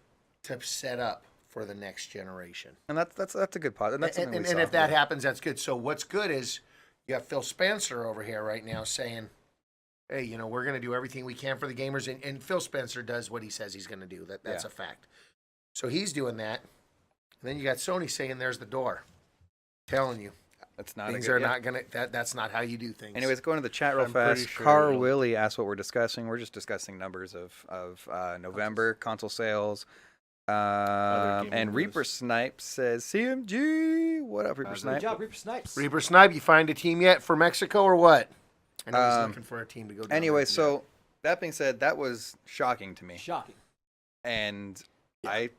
to set up for the next generation. and that's a good part. And that's something we And saw. if that happens, that's good. So what's good is you got Phil Spencer over here right now saying, hey, we're going to do everything we can for the gamers. And Phil Spencer does what he says he's going to do. That's Yeah. a fact. So he's doing that. And then you got Sony saying there's the door. Telling you. It's not Things a good, are yeah. not going to, that's not how you do things. Anyways, going to the chat real I'm pretty fast. sure Car it'll- Willie asked what we're discussing. We're just discussing numbers of November console sales. gaming And news. Reaper Snipe says CMG. What up, Reaper Good Snipe? job, Reaper Snipes. Reaper Snipe, you find a team yet for Mexico or what? I know he's looking for a team to go down Anyway, there. so that being said, that was shocking to me. Shocking. and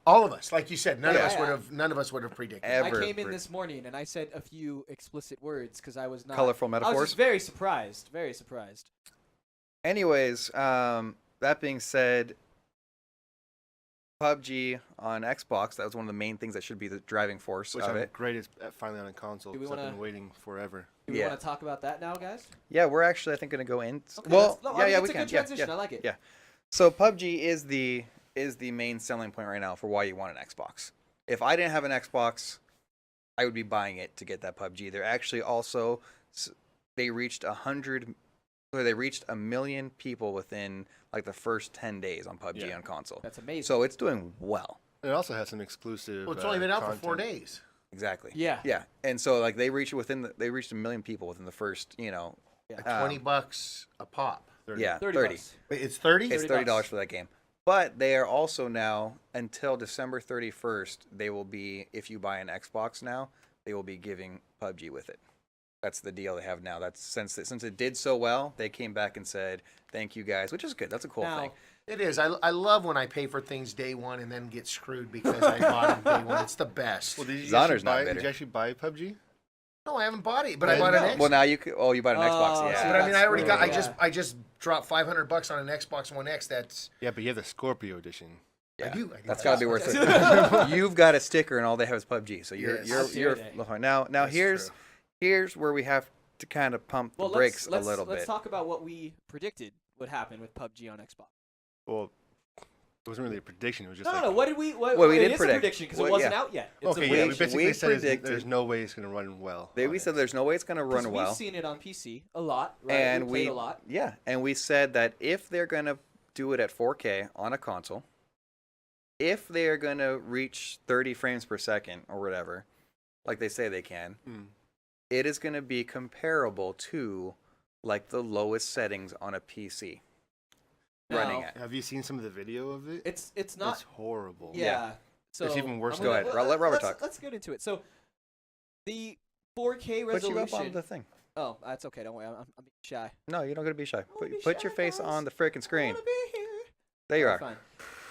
All of us, like you said, none Yeah. of us would have predicted. Ever I came in this morning and I said a few explicit words because I was not colorful I was metaphors. just very surprised. Very surprised. Anyways, that being said, PUBG on Xbox, that was one of the main things that should be the driving force Which of I'm it. great at finally on a console Do we because I've wanna- been waiting forever. Do we Yeah. want to talk about that now, guys? Yeah, we're actually, I think, going to go in. Okay, Well, I mean, yeah, it's we a can. good transition. I like it. Yeah. So PUBG is the main selling point right now for why you want an Xbox. If I didn't have an Xbox, I would be buying it to get that PUBG. They're actually also they reached 1 million people within like the first 10 days on PUBG on console. That's amazing. So it's doing well. It also has some exclusive. Well, it's only been out for 4 content. days. Exactly. yeah. Yeah, and so like they reached 1 million people within the first, Yeah. $20 a pop. 30. yeah, 30. 30. bucks. Wait, it's 30. It's $30 $30 for that game. But they are also now, until December 31st, they will be, if you buy an Xbox now, they will be giving PUBG with it. That's the deal they have now. That's since it did so well, they came back and said, thank you guys, which is good. That's a cool Now, thing. It is. I love when I pay for things day one and then get screwed because I bought them day one. It's the best. Well, did you, Zonner's actually not buy, bitter. did you actually buy PUBG? No, I haven't bought it, but I Well, bought an no. Xbox. Well, now you could. Oh, you bought an Xbox. Oh, Yeah. see, but I mean, I already got. Yeah. I just dropped $500 on an Xbox One X. That's Yeah, but you have the Scorpio edition. Yeah. I do. That's got to be worth it. You've got a sticker, and all they have is PUBG. So Yes. you're That's now That's here's where we have to kind of pump the well, brakes let's, a little let's bit. talk about what we predicted would happen with PUBG on Xbox. Well, it wasn't really a prediction. It was just No, like, no. What did we? What, Well, we it did is predict. a prediction because Well, it wasn't yeah. out yet. It's okay, a yeah, we prediction. basically we said predicted- there's no way it's going to run well. We on it. said there's no way it's going to 'Cause run well. We've seen it on PC a lot, right? And we played we a lot. Yeah, and we said that if they're going to do it at 4K on a console, if they are going to reach 30 frames per second or whatever, like they say they can, it is going to be comparable to like the lowest settings on a PC running Now, at. Have you seen some of the video of it? It's not. It's horrible. Yeah. So It's even worse I'm Go gonna- ahead. Let Robert talk. Let's get into it. So the 4K Put you resolution. up on the thing. Oh, that's okay. Don't worry. I'm being shy. No, you don't got to be shy. wanna be Put your shy, face guys. on the freaking I screen. wanna be here. There you Alright, are. Fine.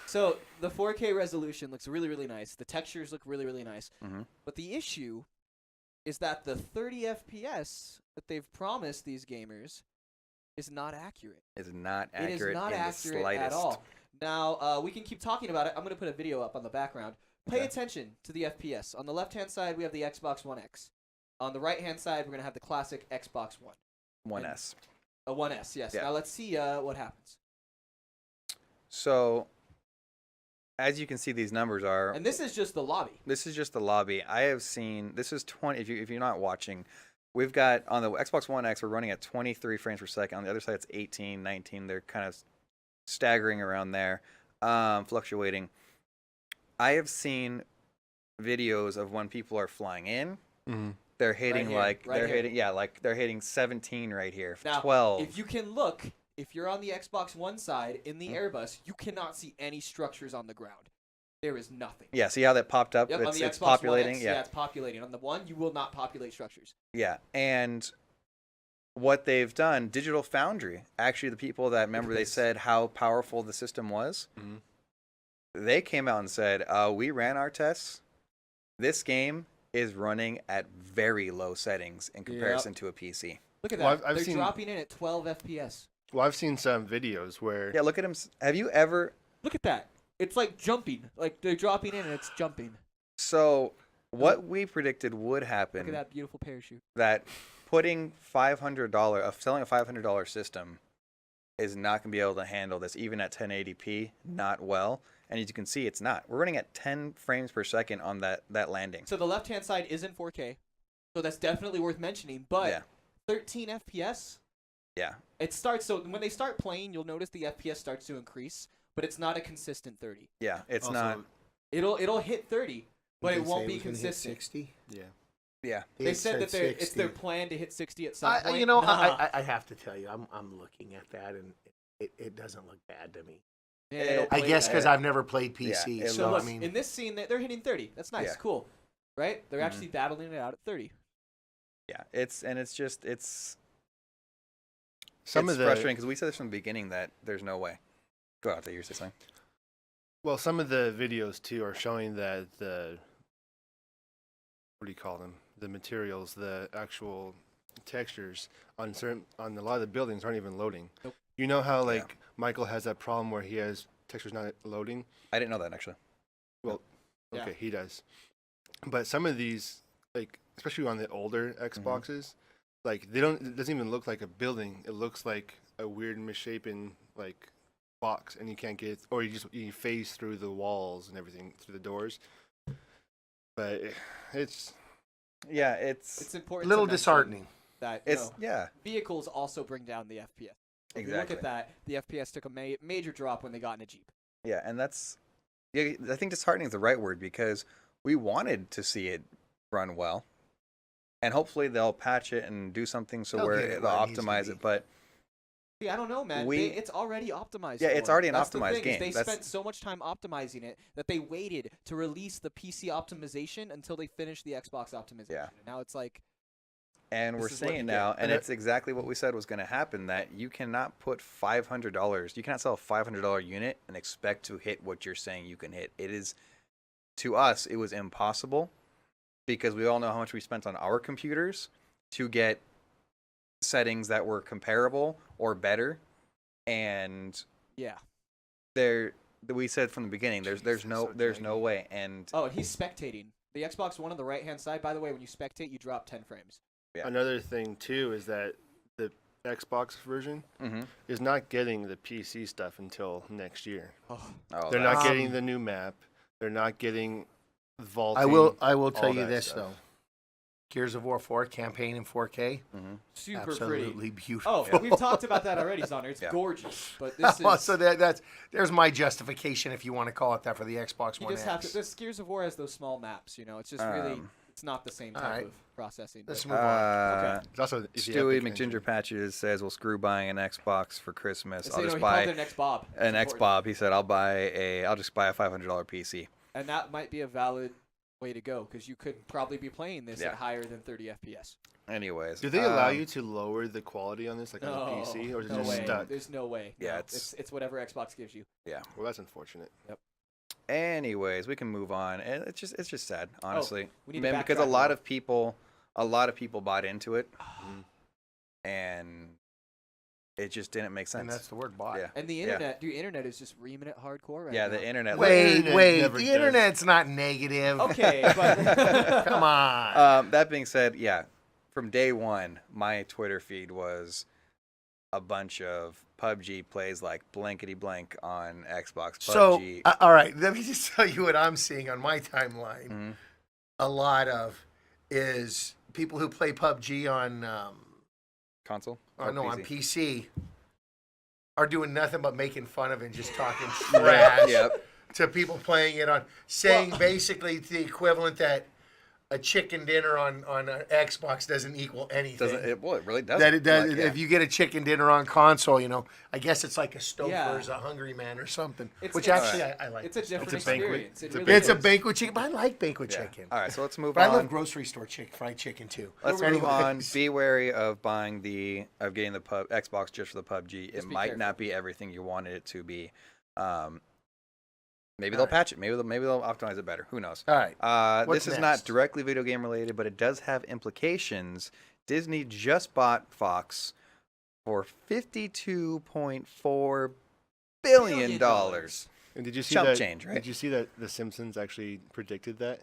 So the 4K resolution looks really, really nice. The textures look really, really nice. Mhm. But the issue is that the 30 FPS that they've promised these gamers is not accurate. It's not It accurate is not in accurate the slightest. at all. Now, we can keep talking about it. I'm going to put a video up on the background. Pay Okay. attention to the FPS. On the left-hand side, we have the Xbox One X. On the right-hand side, we're going to have the classic Xbox One. 1S. A 1S, yes. Yeah. Now, let's see what happens. So, as you can see, these numbers are. And this is just the lobby. This is just the lobby. I have seen. This is 20. If you're not watching, we've got on the Xbox One X, we're running at 23 frames per second. On the other side, it's 18, 19. They're kind of staggering around there, fluctuating. I have seen videos of when people are flying in. Mm-hmm. They're hitting here, like right they're here. hitting like they're hitting 17 right here. Now, 12. if you can look, if you're on the Xbox One side in Mm-hmm. the Airbus, you cannot see any structures on the ground. There is nothing. Yeah, see how that popped up? Yep, on the It's Xbox One populating. X, Yeah. it's populating. On the one, you will not populate structures. Yeah, and what they've done, Digital Foundry, actually the people that remember they this. said how powerful the system was, Mhm. they came out and said, we ran our tests. This game is running at very low settings in comparison to a PC. Look at Well, that. I've They're seen- dropping in at 12 FPS. Well, I've seen some videos where Yeah, look at him. Have you ever... Look at that. It's like jumping. Like they're dropping in and it's jumping. So, what we predicted would happen, Look at that beautiful parachute. that putting selling a $500 system is not going to be able to handle this, even at 1080p, not well. And as you can see, it's not. We're running at 10 frames per second on that landing. So the left-hand side is in 4K. So that's definitely worth mentioning. But Yeah. 13 FPS, Yeah. it starts. So when they start playing, you'll notice the FPS starts to increase, but it's not a consistent 30. Yeah, it's also, not. It'll hit 30, but Did it they won't say be it was gonna hit consistent. 60. Yeah. Yeah. They It said that it's 60. their plan to hit 60 at some point. You know, Nah. I have to tell you, I'm looking at that and it doesn't look bad to me. Yeah, they don't I play guess that. because I've never played PC, it So so look, I mean, in this scene, they're hitting 30. That's nice, Yeah. cool, right? They're Mhm. actually battling it out at 30. Yeah. It's Some it's of the frustrating because we said this from the beginning that there's no way. Go out there, you're saying. Well, some of the videos too are showing that the what do you call them? The materials, the actual textures on a lot of the buildings aren't even loading. Nope. You know how like Michael has that problem where he has textures not loading? I didn't know that actually. Well, Yeah. okay, he does. But some of these, like especially on the older Xboxes, like it doesn't even look like a building. It looks like a weird misshapen like box, and you can't get, or you phase through the walls and everything through the doors. But it's It's important. A little to mention disheartening. that it's vehicles also bring down the FPS. If you look Exactly. at that, the FPS took a major drop when they got in a Jeep. Yeah, and that's I think disheartening is the right word because we wanted to see it run well, and hopefully they'll patch it and do something so They'll where get it they'll where it needs to optimize be. it. But See, I don't know, man. It's already optimized. Yeah, for it's it. already an That's the optimized thing, game. They That's- spent so much time optimizing it that they waited to release the PC optimization until they finished the Xbox optimization. Yeah. And now it's like, And This we're is what you seeing get. now, and And it's exactly what we said was going to happen, that you cannot put $500, you cannot sell a $500 unit and expect to hit what you're saying you can hit. It is, to us, it was impossible because we all know how much we spent on our computers to get settings that were comparable or better. And yeah. we said from the beginning, there's no way. And Oh, and he's spectating. The Xbox One on the right-hand side, by the way, when you spectate, you drop 10 frames. Yeah. Another thing too is that the Xbox version is not getting the PC stuff until next year. Oh, They're that's- not getting the new map. They're not getting vaulting. I will tell all you that this stuff. though. Gears of War 4 campaign in 4K, super absolutely pretty. beautiful. Oh, we've talked about that already, Zoner. It's Yeah. gorgeous, but this Well, is. so there's my justification if you want to call it that for the Xbox You One just have to. X. This Gears of War has those small maps. You know, it's just really. It's not the same type alright. of processing. Let's but- move on. Okay. It's also it's the Stewie Epic McGinger engine. Patches says, "Well, screw buying an Xbox for Christmas. So, I'll you know, just he called buy it an X-Bob. an It's important. X-Bob." He said, "I'll just buy a $500 PC." And that might be a valid way to go because you could probably be playing this Yeah. at higher than 30 FPS. Anyways, Do they allow you to lower the quality on this, like No, on the PC, or is it no just way. stuck? There's no way. Yeah, No. it's- it's whatever Xbox gives you. Yeah. Well, that's unfortunate. Anyways, we can move on. And it's just sad, honestly. we need to Man, because backtrack a a lot little. of people bought into it, and it just didn't make sense. And that's the word bot. Yeah. And the internet, dude, internet is just reaming it hardcore right Yeah, now. the internet. Wait, internet never the does. internet's not negative. Okay, but Come on. That being said, yeah, from day one, my Twitter feed was a bunch of PUBG plays like blankety blank on Xbox. So, PUBG. all right, let me just tell you what I'm seeing on my timeline. Mhm. A lot of is people who play PUBG on Console? on PC? PC are doing nothing but making fun of and just talking trash Yep. to people playing it on, saying basically the equivalent that a chicken dinner on an Xbox doesn't equal anything. It really doesn't. That it does, Like, yeah. if you get a chicken dinner on console, I guess it's like a Stouffer's, Yeah. a Hungry Man or something. It's- which it's- actually I like. it's a different It's a banquet. experience. It It's a really It's a is. banquet chicken, but I like banquet Yeah. chicken. All right, so let's move But I on. love grocery store fried chicken too. Let's Anyways. move on. Be wary of getting the Xbox just for the PUBG. It Just be might careful. not be everything you wanted it to be. Maybe All they'll right. patch it. Maybe they'll optimize it better. Who knows? All right. What's This is next? not directly video game related, but it does have implications. Disney just bought Fox for $52.4 billion. And did you see Chump that? change, right? Did you see that The Simpsons actually predicted that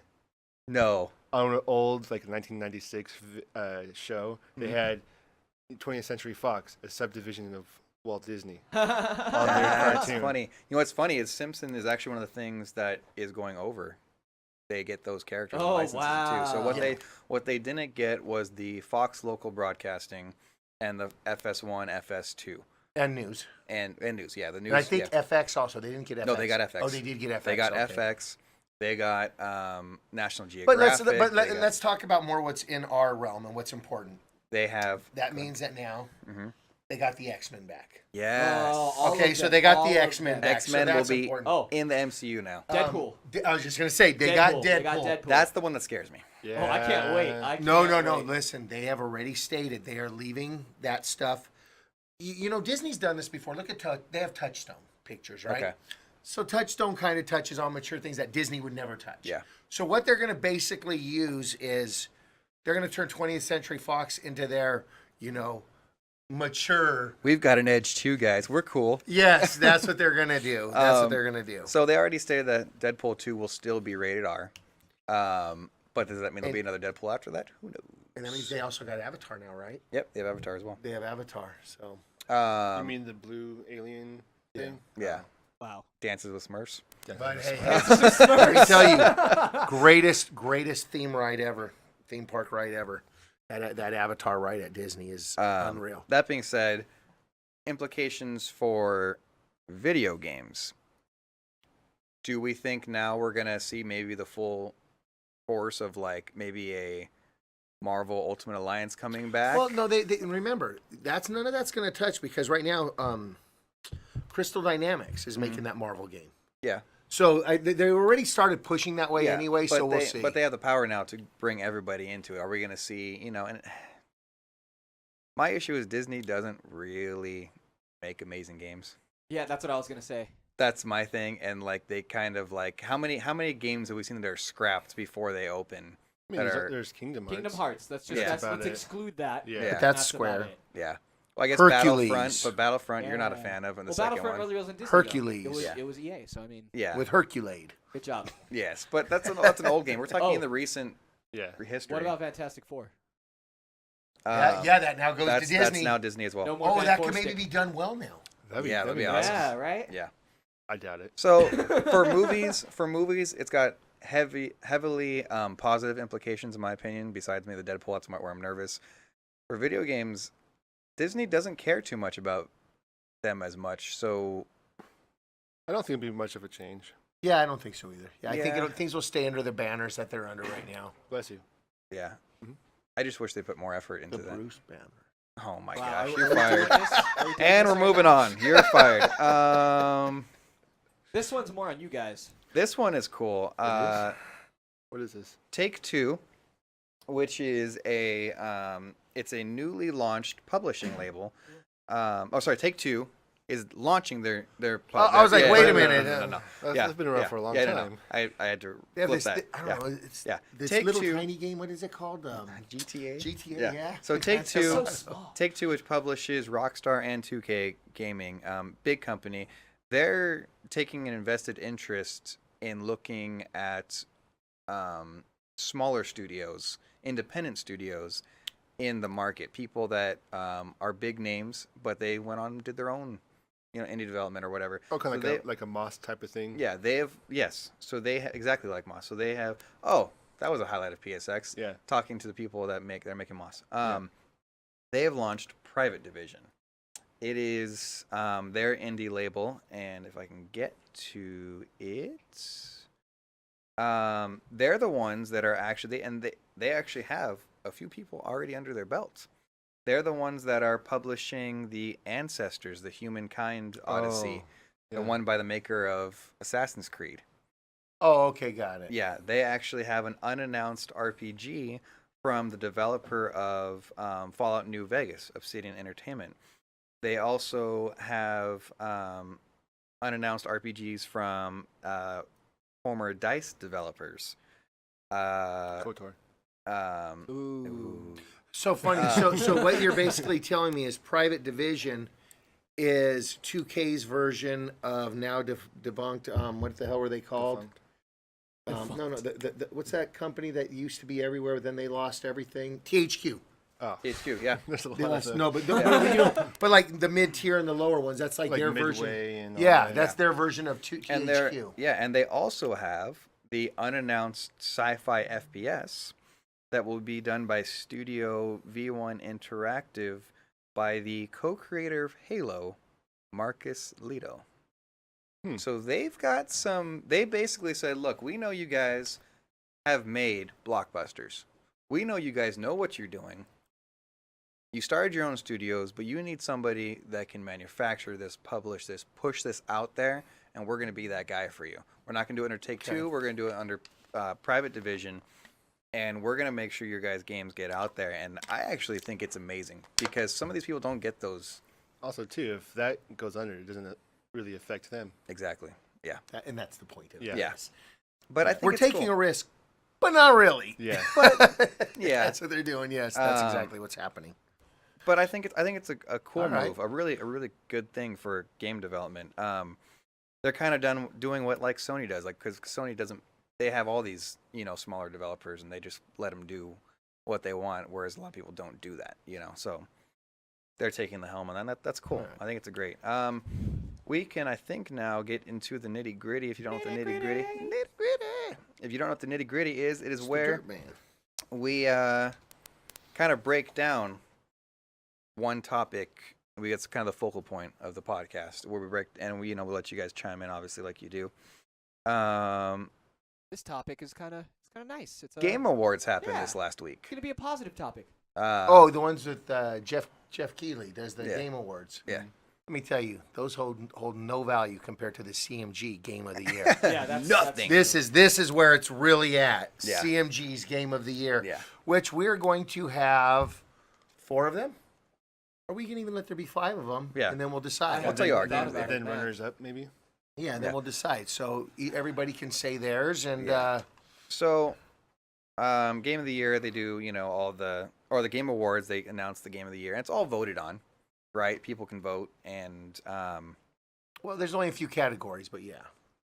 No. on an old 1996 show? They Mm-hmm. had 20th Century Fox, a subdivision of Walt Disney. That's cartoon. funny. You know what's funny is Simpson is actually one of the things that is going over. They get those characters and Oh, licenses too. So wow. what they didn't get was the Fox local broadcasting and the FS1, FS2 And news. and news. Yeah, the news. And I think yeah. FX also. They didn't get FX. No, they got FX. Oh, they did get FX. They got okay. FX. They got National But Geographic. let's talk about more what's in our realm and what's important. They have. That means that now Mhm. they got the X-Men back. Yes. all Okay, of so them, they got all the of X-Men them. back. X-Men so will that's be important. Oh, in the MCU now. Deadpool. I was just gonna say they got Deadpool. They got Deadpool. That's the one that scares me. Yeah. Oh, I can't wait. No. Wait. Listen, they have already stated they are leaving that stuff. You know, Disney's done this before. Look at they have Touchstone pictures, right? Okay. So Touchstone kind of touches on mature things that Disney would never touch. Yeah. So what they're going to basically use is they're going to turn 20th Century Fox into their, mature. We've got an edge too, guys. We're cool. Yes, that's what they're going to do. That's what they're going to do. So they already stated that Deadpool 2 will still be rated R. But does that mean there'll be another Deadpool after that? Who knows? And that means they also got Avatar now, right? Yep, they have Avatar as well. They have Avatar, so. You mean the blue alien thing? Yeah. Wow. Dances with Smurfs. But hey, let me tell you, greatest theme park ride ever. That Avatar ride at Disney is unreal. That being said, implications for video games. Do we think now we're going to see maybe the full force of like maybe a Marvel Ultimate Alliance coming back? Well, no, they remember none of that's going to touch because right now, Crystal Dynamics is making that Marvel game. Yeah. So they already started pushing that way anyway. So we'll see. But they have the power now to bring everybody into it. Are we going to see? And my issue is Disney doesn't really make amazing games. Yeah, that's what I was gonna say. That's my thing, and like they kind of like how many games have we seen that are scrapped before they open? I mean, there's Kingdom Hearts. Kingdom Hearts. That's just That's let's about it. exclude that. Yeah. But But that's about Square. it. Yeah. Well, I guess Hercules. Battlefront you're not a Yeah. fan of in the Well, second Battlefront one. really wasn't Disney. Hercules. Though. It was EA. So I mean, Yeah. With Herculade. good job. Yes, but that's an old game. We're talking Oh. in the recent Yeah. history. What about Fantastic Four? That now goes to Disney. That's now Disney as well. No more Oh, Van that could Forstic. maybe be done well now. That'd That'd be be awesome. Yeah, right. Yeah. I doubt it. So for movies, it's got heavily positive implications in my opinion. Besides maybe the Deadpool, that's where I'm nervous. For video games, Disney doesn't care too much about them as much. So I don't think it'd be much of a change. Yeah, I don't think so either. Yeah, I think Yeah. things will stay under the banners that they're under right now. Bless you. yeah, Mhm. I just wish they put more effort into The that. Bruce banner. Oh my Wow, gosh, are you're we fired. doing this? Are we doing And this we're right moving now? on. You're fired. This one's more on you guys. This one is cool. What is this? Take-Two, which is it's a newly launched publishing label. Take-Two is launching their. I was like, wait a no, minute. No. That's been around for a long time. No. I had to They have flip this, that. I don't Yeah. know. It's Yeah. this Take little Two. tiny game. What is it called? GTA. GTA. Yeah. So That's Take-Two. So small. Take-Two, which publishes Rockstar and 2K Gaming, big company, they're taking an invested interest in looking at smaller studios, independent studios in the market. People that are big names, but they went on and did their own, indie development or whatever. Oh, kind So of like a Moss type of thing. Yeah, they have, yes. So exactly like Moss. So they have, oh, that was a highlight of PSX. Yeah. Talking to the people they're making Moss. Yeah. They have launched Private Division. It is their indie label, and if I can get to it, they're the ones that are actually, and they actually have a few people already under their belts. They're the ones that are publishing the Ancestors, the Humankind Odyssey, yeah. the one by the maker of Assassin's Creed. Oh, okay, got it. Yeah, they actually have an unannounced RPG from the developer of Fallout New Vegas, Obsidian Entertainment. They also have unannounced RPGs from former DICE developers. KOTOR. Ooh. So funny. So what you're basically telling me is Private Division is 2K's version of now debunked. What the hell were they called? No. What's that company that used to be everywhere? Then they lost everything. THQ. Oh, HQ, yeah. there's a They lot lost, of no, but but like the mid tier and the lower ones. That's like their version. Midway and all Yeah, that. that's their version of And THQ. and they also have the unannounced sci-fi FPS that will be done by Studio V1 Interactive by the co-creator of Halo, Marcus Leto. So they've got they basically said, look, we know you guys have made blockbusters. We know you guys know what you're doing. You started your own studios, but you need somebody that can manufacture this, publish this, push this out there, and we're going to be that guy for you. We're not going to do it under Take-Two. We're going to do it under Private Division, and we're going to make sure your guys' games get out there. And I actually think it's amazing because some of these people don't get those. Also, too, if that goes under, it doesn't really affect them. Exactly. Yeah. And that's the point of it. Yeah. Yes. But I think We're it's taking cool. a risk, but not really. Yeah. Yeah. That's what they're doing. Yes, that's exactly what's happening. But I think it's a cool All right. move, a really good thing for game development. They're kind of doing what like Sony does, like because Sony doesn't. They have all these smaller developers, and they just let them do what they want, whereas a lot of people don't do that. So they're taking the helm on that. That's cool. Right. I think it's a great. We can, I think, now get into the nitty gritty. If you don't know what the nitty gritty, if you don't know what the nitty gritty is, it is where we kind of break down one topic. It's kind of the focal point of the podcast where we break, and we let you guys chime in, obviously, like you do. This topic is kind of nice. It's Game Awards happened this last week. gonna be a positive topic. The ones with Jeff Keighley does the Yeah. Game Awards. Yeah. Let me tell you, those hold no value compared to the CMG Game of the Year. Yeah, that's Nothing. This is where it's really at. Yeah. CMG's Game of the Year. Yeah. Which we're going to have 4 of them. Or we can even let there be 5 of them. Yeah. And then we'll decide. I'll tell you our Thought games. about Then it, man. runners up, maybe. Yeah, and then Yeah. we'll decide. So everybody can say theirs, and Yeah. So, Game of the Year, they do, the Game Awards, they announce the Game of the Year, and it's all voted on, right? People can vote, and, well, there's only a few categories, but yeah.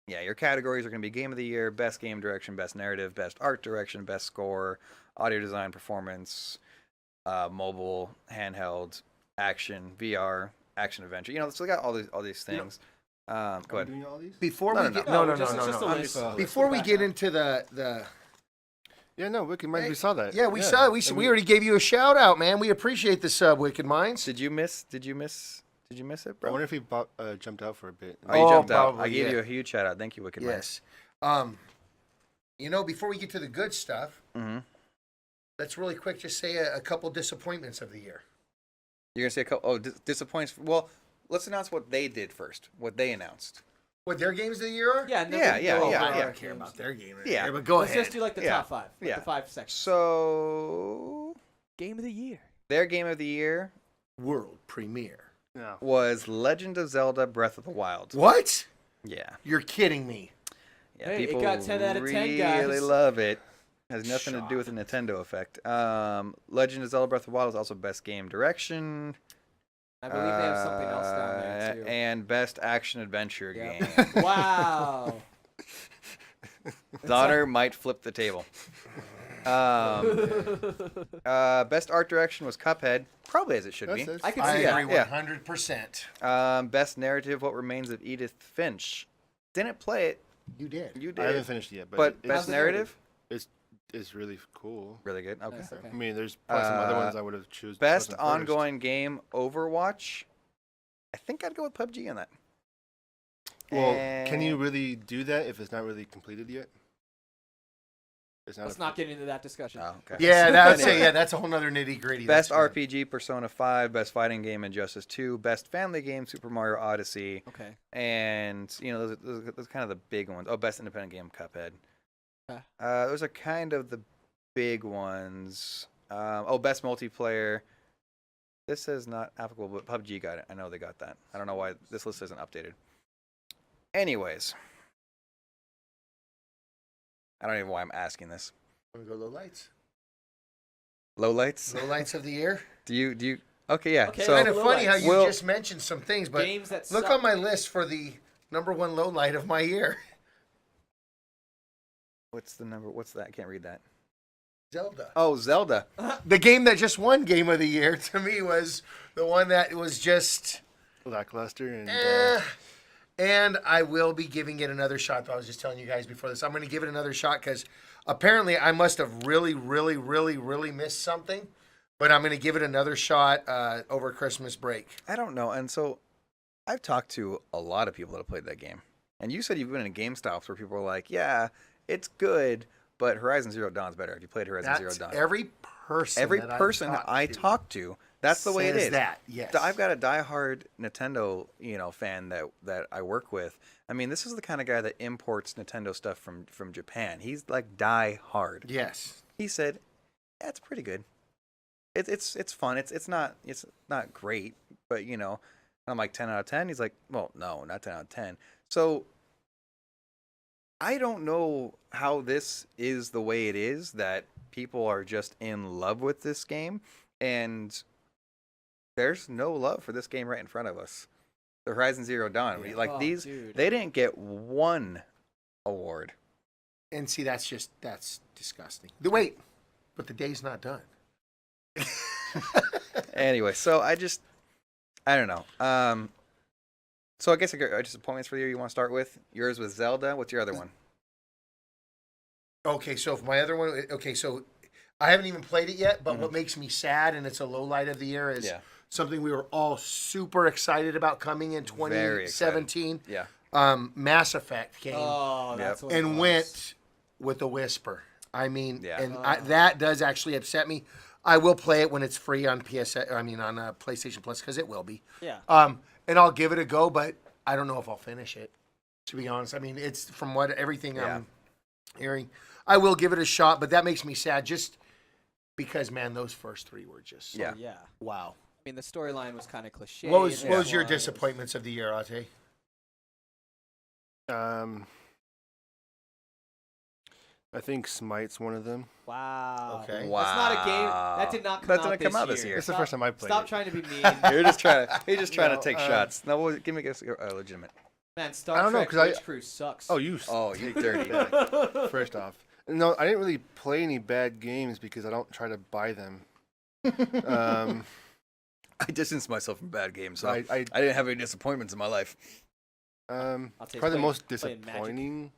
yeah, your categories are going to be Game of the Year, Best Game Direction, Best Narrative, Best Art Direction, Best Score, Audio Design, Performance, Mobile, Handheld, Action, VR, Action Adventure. So they got all these things. Go Are we ahead. doing all these? Before No, we no, get no. It's just a no. list. Before we get into the Yeah, no, Wicked Minds, we saw that. yeah, we saw it. We already gave you a shout out, man. We appreciate the sub, Wicked Minds. Did you miss it, I bro? wonder if he jumped out for a bit. Oh, you Oh, jumped out. I probably, gave yeah. you a huge shout out. Thank you, Wicked Yes. Before we get to the good stuff, Mm-hmm. let's really quick just say a couple disappointments of the year. You're gonna say a couple. Disappoints. Well, let's announce what they did first. What they announced. What their games of the year are? Yeah, and then Yeah, we yeah, can go yeah, over I yeah. don't care about their game of the Yeah. year, but go Let's ahead. just do like the Yeah. top 5. Like Yeah. the 5 sections. So Game of the Year. their game of the year World premiere. No. was Legend of Zelda: Breath of the Wild. What? Yeah. You're kidding me. Yeah. Hey, it people got 10 out of 10, really guys. love it. Has nothing to do with the Nintendo effect. Legend of Zelda: Breath of the Wild is also best game direction. I believe they have something else down there too. And best action adventure Yeah. game. Wow. Donner might flip the table. Best art direction was Cuphead, probably as it should be. I can I see that. agree Yeah. 100%. Best narrative, What Remains of Edith Finch. Didn't play it. You did. You I haven't did. finished it yet, But it's, best narrative, it's really cool. really good. Okay. Nice, okay. I mean, there's probably some other ones I would have chosen. Best first. ongoing game, Overwatch. I think I'd go with PUBG on that. Well, can you And- really do that if it's not really completed yet? It's not. Let's not get into that discussion. Oh, okay. Yeah, that's Anyway. that's a whole nother nitty gritty. Best RPG, Persona 5. Best fighting game, Injustice 2. Best family game, Super Mario Odyssey. Okay. And, those are kind of the big ones. Oh, best independent game, Cuphead. Okay. Those are kind of the big ones. Best multiplayer. This is not applicable, but PUBG got it. I know they got that. I don't know why this list isn't updated. Anyways. I don't even know why I'm asking this. Want to go low lights? Lowlights? Low lights of the year. Do you? Okay, yeah. Okay, So Kind of funny how lowlights. you Will- just mentioned some things, but Games that look suck. on my list for the number 1 low light of my year. what's that? I can't read that. Zelda. Oh, Zelda. The game that just won Game of the Year to me was the one that was just. lackluster and. And I will be giving it another shot. I was just telling you guys before this. I'm going to give it another shot because apparently I must have really, really, really, really missed something. But I'm going to give it another shot over Christmas break. I don't know. And so I've talked to a lot of people that have played that game. And you said you've been in GameStops where people were like, yeah, it's good, but Horizon Zero Dawn's better. Have you played Horizon Zero That's Dawn? every person. Every that person I talk to, that's the way it says is. That yes. I've got a diehard Nintendo, fan that I work with. I mean, this is the kind of guy that imports Nintendo stuff from Japan. He's like diehard. Yes. He said, yeah, it's pretty good. It's fun. It's not great, but I'm like 10 out of 10. He's like, well, no, not 10 out of 10. So I don't know how this is the way it is, that people are just in love with this game, and there's no love for this game right in front of us. The Horizon Zero Dawn. Yeah. Like, these, Dude. they didn't get one award. And see, that's disgusting. But the day's not done. Anyway, so I don't know. So I guess I got disappointments for you want to start with. Yours was Zelda. What's your other one? Okay, so if my other one, so I haven't even played it yet, but what makes me sad, and it's a low light of the year, is something we were all super excited about coming in 2017. Yeah. Mass Effect came Oh, that's what it and was. went with a whisper. I mean, Yeah. that does actually upset me. I will play it when it's free on on PlayStation Plus, because it will be. Yeah. And I'll give it a go, but I don't know if I'll finish it, to be honest. I mean, it's from everything I'm hearing. I will give it a shot, but that makes me sad just because, man, those first three were just Yeah. Yeah. wow. I mean, the storyline was kind of cliche. What was your It disappointments of the year, Ate? I think Smite's one of them. Wow. Okay. Wow. That's not a game. That did not come That out didn't this come out this year. year. It's the first time I played Stop it. trying to be mean. You're just trying to No, take shots. No, give me a legitimate. Man, I Star don't know, Trek 'cause I- Bridge Crew sucks. Oh, you You dirty. first off. No, I didn't really play any bad games because I don't try to buy them. I distanced myself from bad games, so I didn't have any disappointments in my life. I'll take probably the most playing Magic. disappointing.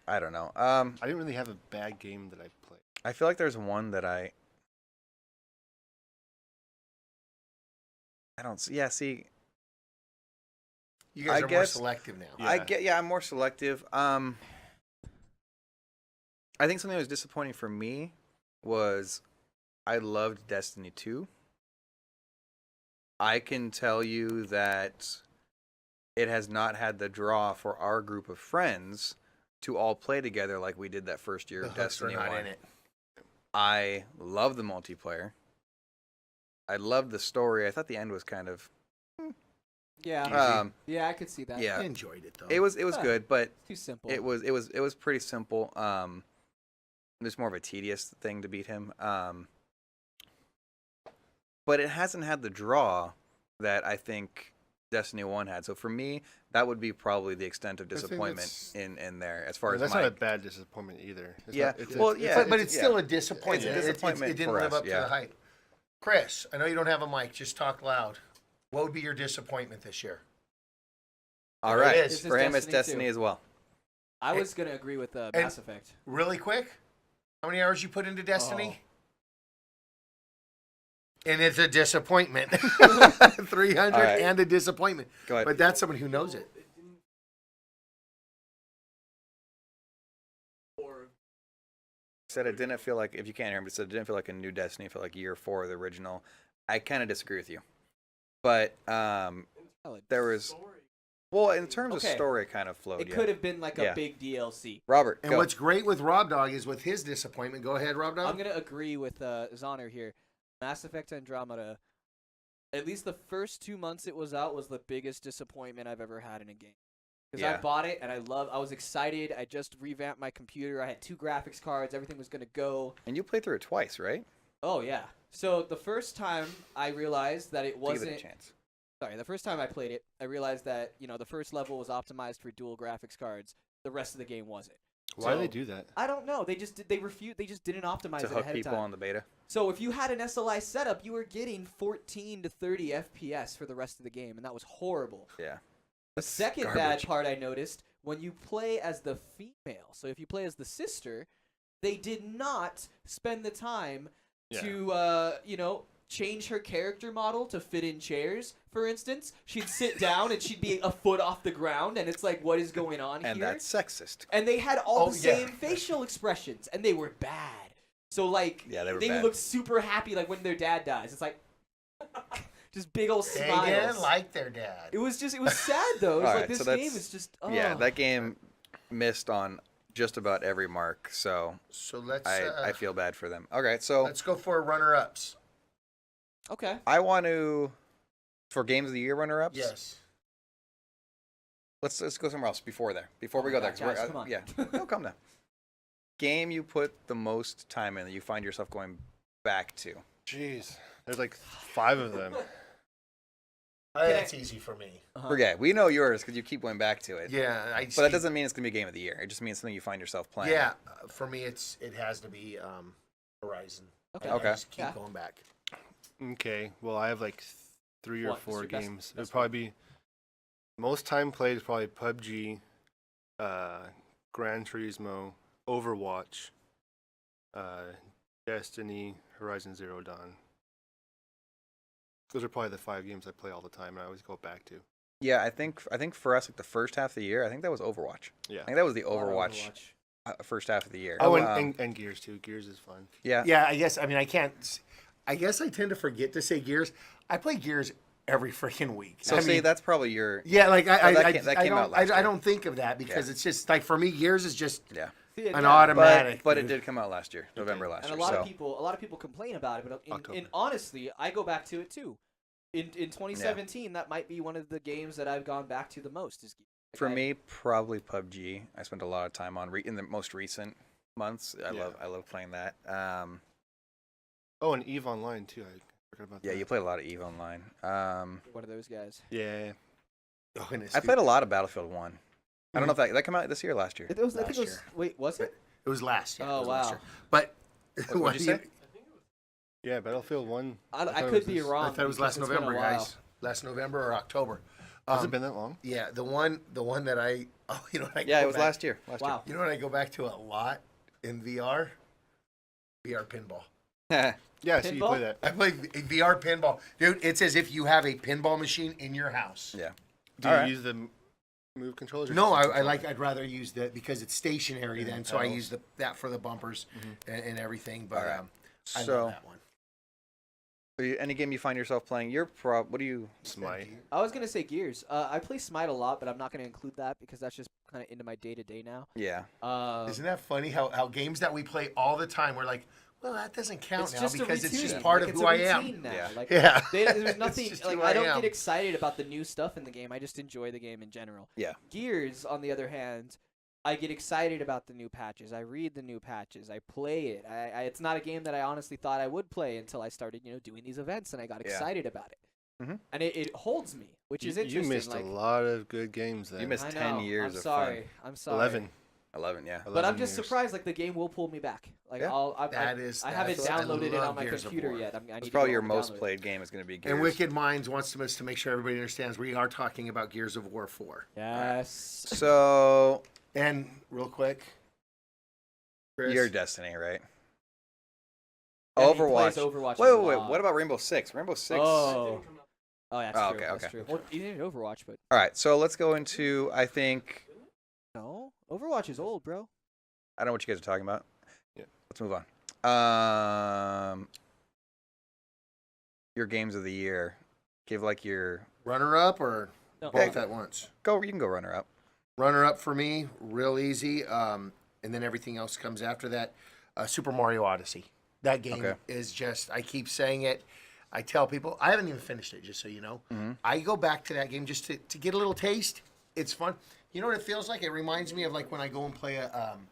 I don't know. I didn't really have a bad game that I played. I feel like there's one that I don't see. Yeah, see, You guys I are guess- more selective now. Yeah. I'm more selective. I think something that was disappointing for me was I loved Destiny 2. I can tell you that it has not had the draw for our group of friends to all play together like we did that first year The of hooks are Destiny not 1. in it. I love the multiplayer. I loved the story. I thought the end was kind of Yeah. Yeah, I could see that. I yeah. enjoyed it though. It was good, but Too simple. it was pretty simple. There's more of a tedious thing to beat him. But it hasn't had the draw that I think Destiny 1 had. So for me, that would be probably the extent of think disappointment in there as far as That's my not a bad disappointment either. It's Yeah. not- it's Well, a, yeah. but it's yeah. still a disappointment. It's a disappointment It didn't for live us, up to yeah. the hype. Chris, I know you don't have a mic. Just talk loud. What would be your disappointment this year? All There it right. is. This is For him, it's Destiny Destiny 2. as well. I was gonna agree with Mass Effect. Really quick, how many hours you put into Destiny? And it's a disappointment. 300 All right. and a disappointment. Go ahead. But that's someone who knows it. Said it didn't feel like, if you can't hear me, it said it didn't feel like a new Destiny. It felt like year 4 of the original. I kind of disagree with you. But there was, well, in terms of Okay. story, it kind of flowed. It could have been like a Yeah. big DLC. Robert, And go. what's great with Rob Dog is with his disappointment. Go ahead, Rob Dog. I'm gonna agree with Zoner here. Mass Effect Andromeda. At least the first 2 months it was out was the biggest disappointment I've ever had in a game. Because I Yeah. bought it and I was excited. I just revamped my computer. I had 2 graphics cards. Everything was gonna go. And you played through it twice, right? Oh yeah. So the first time I realized that it To give wasn't. it a chance. Sorry, the first time I played it, I realized that the first level was optimized for dual graphics cards. The rest of the game wasn't. why do they So- do that? I don't know. They just didn't optimize To it hook ahead of people time. on the beta. So if you had an SLI setup, you were getting 14 to 30 FPS for the rest of the game, and that was horrible. Yeah. The second bad garbage. part I noticed, when you play as the female, so if you play as the sister, they did not spend the time to, change her character model to fit in chairs, for instance. She'd sit down and she'd be a foot off the ground, and it's like, what is going on And here? that's sexist. And they had all Oh, the yeah. same facial expressions, and they were bad. So, like, Yeah, they were they bad. look super happy, like, when their dad dies. It's like, just big old They smiles. didn't like their dad. It was sad, though. It was All like, right, this so game that's- is just, Yeah, that game missed on just about every mark, so So let's I feel bad for them. Okay, so let's go for runner-ups. Okay. I want to, for Games of the Year runner-ups, Yes. let's go somewhere else before there. Before we go there, 'cause guys, we're, come on. yeah, no, calm down. Game you put the most time in that you find yourself going back to. Jeez, there's like 5 of them. That's easy for me. Forget. We know yours because you keep going back to it. Yeah, But that doesn't mean it's gonna be game of the year. It just means something you find yourself playing. Yeah, for me, it has to be Horizon. Okay. I Okay. just keep going back. Okay, well I have like 3 or What's 4 your best- games. best It'd probably be most time played is probably PUBG, Gran Turismo, Overwatch, Destiny, Horizon Zero Dawn. Those are probably the 5 games I play all the time, and I always go back to. Yeah, I think for us, like the first half of the year, I think that was Overwatch. Yeah. I think that was the A lot of Overwatch first half of the year. Oh, and Gears too. Gears is fun. yeah. Yeah, I guess I tend to forget to say Gears. I play Gears every freaking week. So I see, mean, that's probably your yeah, like that came out last I year. don't think of that because it's just like for me, Gears is just yeah. an automatic. But it did come out last year, November last And year. a lot so. of people complain about it, but October. in honestly, I go back to it too. In 2017, that might be one of the games that I've gone back to the most. For me, probably PUBG. I spent a lot of time on in the most recent months. I love playing that. Oh, and EVE Online too. I forgot about Yeah, that. you play a lot of EVE Online. One of those guys. Yeah. Oh, and it's I played a lot of Battlefield 1. I don't know if Mm-hmm. that came out this year or last year. It was. I Last think it was. year. Wait, was it? It was last year. Oh, It was last wow. year. But What'd you say? Yeah, Battlefield 1. I thought it could was be this- wrong. I thought it was last because it's been a November, while. guys. Last November or October. Has it been that long? Yeah, the one that I Yeah, it was last year. Wow. You know what I go back to a lot in VR? VR pinball. year. Yeah, so you Pinball? play that. I play VR pinball, dude. It's as if you have a pinball machine in your house. yeah. Do All you right. use the move controllers? Or No, just the I'd controller? rather use that because it's stationary then, so I pedals. use that for the bumpers and everything. But All right. I So- love that one. Any game you find yourself playing, what do you? Smite. I was gonna say Gears. I play Smite a lot, but I'm not gonna include that because that's just kind of into my day to day now. Yeah. Isn't that funny how games that we play all the time, we're like, well, that doesn't count It's now just because a it's routine. just part Like, of it's who a I am. routine now. Yeah. Like, Yeah. there's It's nothing just like who I don't am. get excited about the new stuff in the game. I just enjoy the game in general. Yeah. Gears, on the other hand, I get excited about the new patches. I read the new patches. I play it. It's not a game that I honestly thought I would play until I started, doing these events, and I got Yeah. excited about it. Mhm. And it holds me, which is You interesting. missed like, a lot of good games then. You missed I 10 know. years I'm of sorry. fun. I'm sorry. 11, yeah. But I'm 11 just years. surprised. Like the game will pull me back. Like Yeah. I haven't downloaded it on my Gears of computer War. yet. I It's need to probably go your and most download it. played game is going to be Gears. And Wicked Minds wants us to make sure everybody understands we are talking about Gears of War 4. Yes. So And real quick, Chris, you're Destiny, right? Yeah, he Overwatch. plays Overwatch Wait, a wait, wait. lot. What about Rainbow Six? Rainbow Six. Oh, yeah, that's Oh, true. okay, That's okay. true. Well, you didn't Overwatch, but All right, so let's go into. I think no, Overwatch is old, bro. I don't know what you guys are talking about. Yeah. Let's move on. Your games of the year. Give like your runner up or No. both at once? go. You can go runner up. Runner up for me, real easy. And then everything else comes after that. Super Mario Odyssey. That game Okay. is just, I keep saying it. I tell people, I haven't even finished it, just so you know. Mhm. I go back to that game just to get a little taste. It's fun. You know what it feels like? It reminds me of like when I go and play an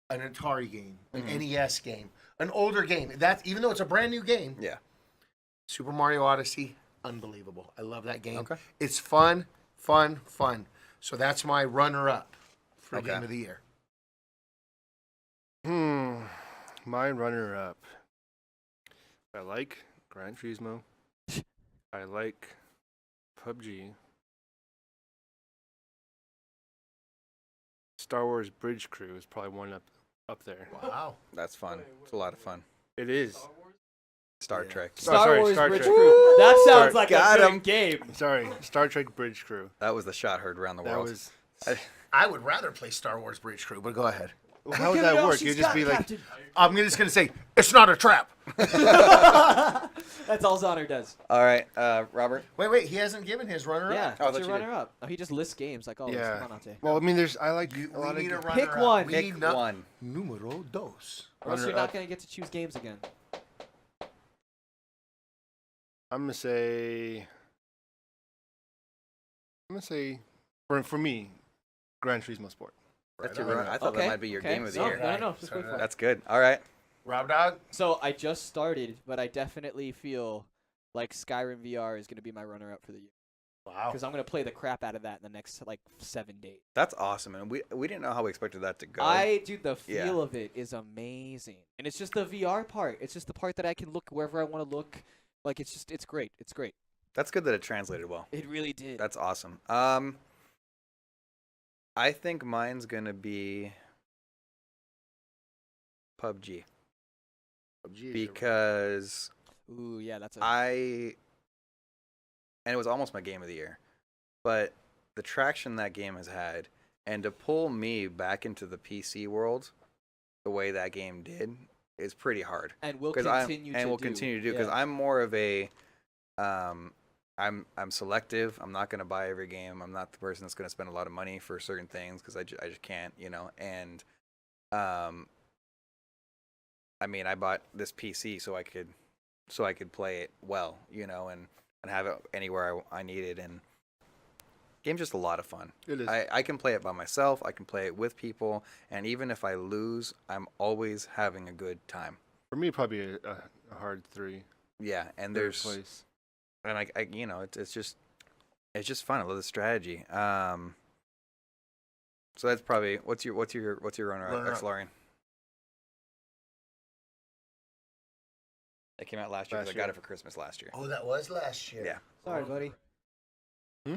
Atari game, an NES game, an older game. That even though it's a brand new game, Yeah. Super Mario Odyssey, unbelievable. I love that game. Okay. It's fun, fun, fun. So that's my runner-up for Okay. game of the year. My runner-up. I like Gran Turismo. I like PUBG. Star Wars Bridge Crew is probably one up there. Wow. That's fun. It's a lot of fun. It is. Star Yeah. Trek. Sorry, Wars Star Bridge Trek. Crew. That sounds Sorry. like Got a him. good game. Sorry, Star Trek Bridge Crew. That was the shot heard around the That world. was. I would rather play Star Wars Bridge Crew, but go ahead. How would that work? You'd just be like, I'm just going to say, it's not a trap. That's all Zoner does. All right, Robert. Wait, he hasn't given his runner-up. Yeah, I what's thought your you did. runner-up? Oh, he just lists games like always. yeah. Come on, Ate. Well, I mean, I like We a lot need a of. runner-up. one. We Pick need one. Numero dos. Or else you're Runner-up. not going to get to choose games again. I'm gonna say For me, Gran Turismo Sport. That's Right your on. run. I thought that Okay, might be your okay. game of the No, year. no, just wait for it. That's good. All right. Rob Dog? So I just started, but I definitely feel like Skyrim VR is going to be my runner-up for the year. Wow. Because I'm going to play the crap out of that in the next, 7 days. That's awesome, and we didn't know how we expected that to go. Dude, the feel Yeah. of it is amazing. And it's just the VR part. It's just the part that I can look wherever I want to look. Like, it's great. It's great. That's good that it translated well. It really did. That's awesome. I think mine's gonna be PUBG because Ooh, yeah, that's and it was almost my game of the year, but the traction that game has had, and to pull me back into the PC world, the way that game did, is pretty hard. And we'll 'Cause continue to do. continue to do because Yeah. I'm more of a I'm selective. I'm not going to buy every game. I'm not the person that's going to spend a lot of money for certain things because I just can't, and I mean, I bought this PC so I could play it well, and have it anywhere I needed, and game's just a lot of fun. It is. I can play it by myself. I can play it with people, and even if I lose, I'm always having a good time. For me, probably a hard 3. Yeah, and Third there's place. and I it's just fun. I love the strategy. So that's probably what's your runner Runner-up. up, Lorian? That came out last year. 'Cause I got year. it for Christmas last year. Oh, that was last year. Yeah. Sorry, buddy.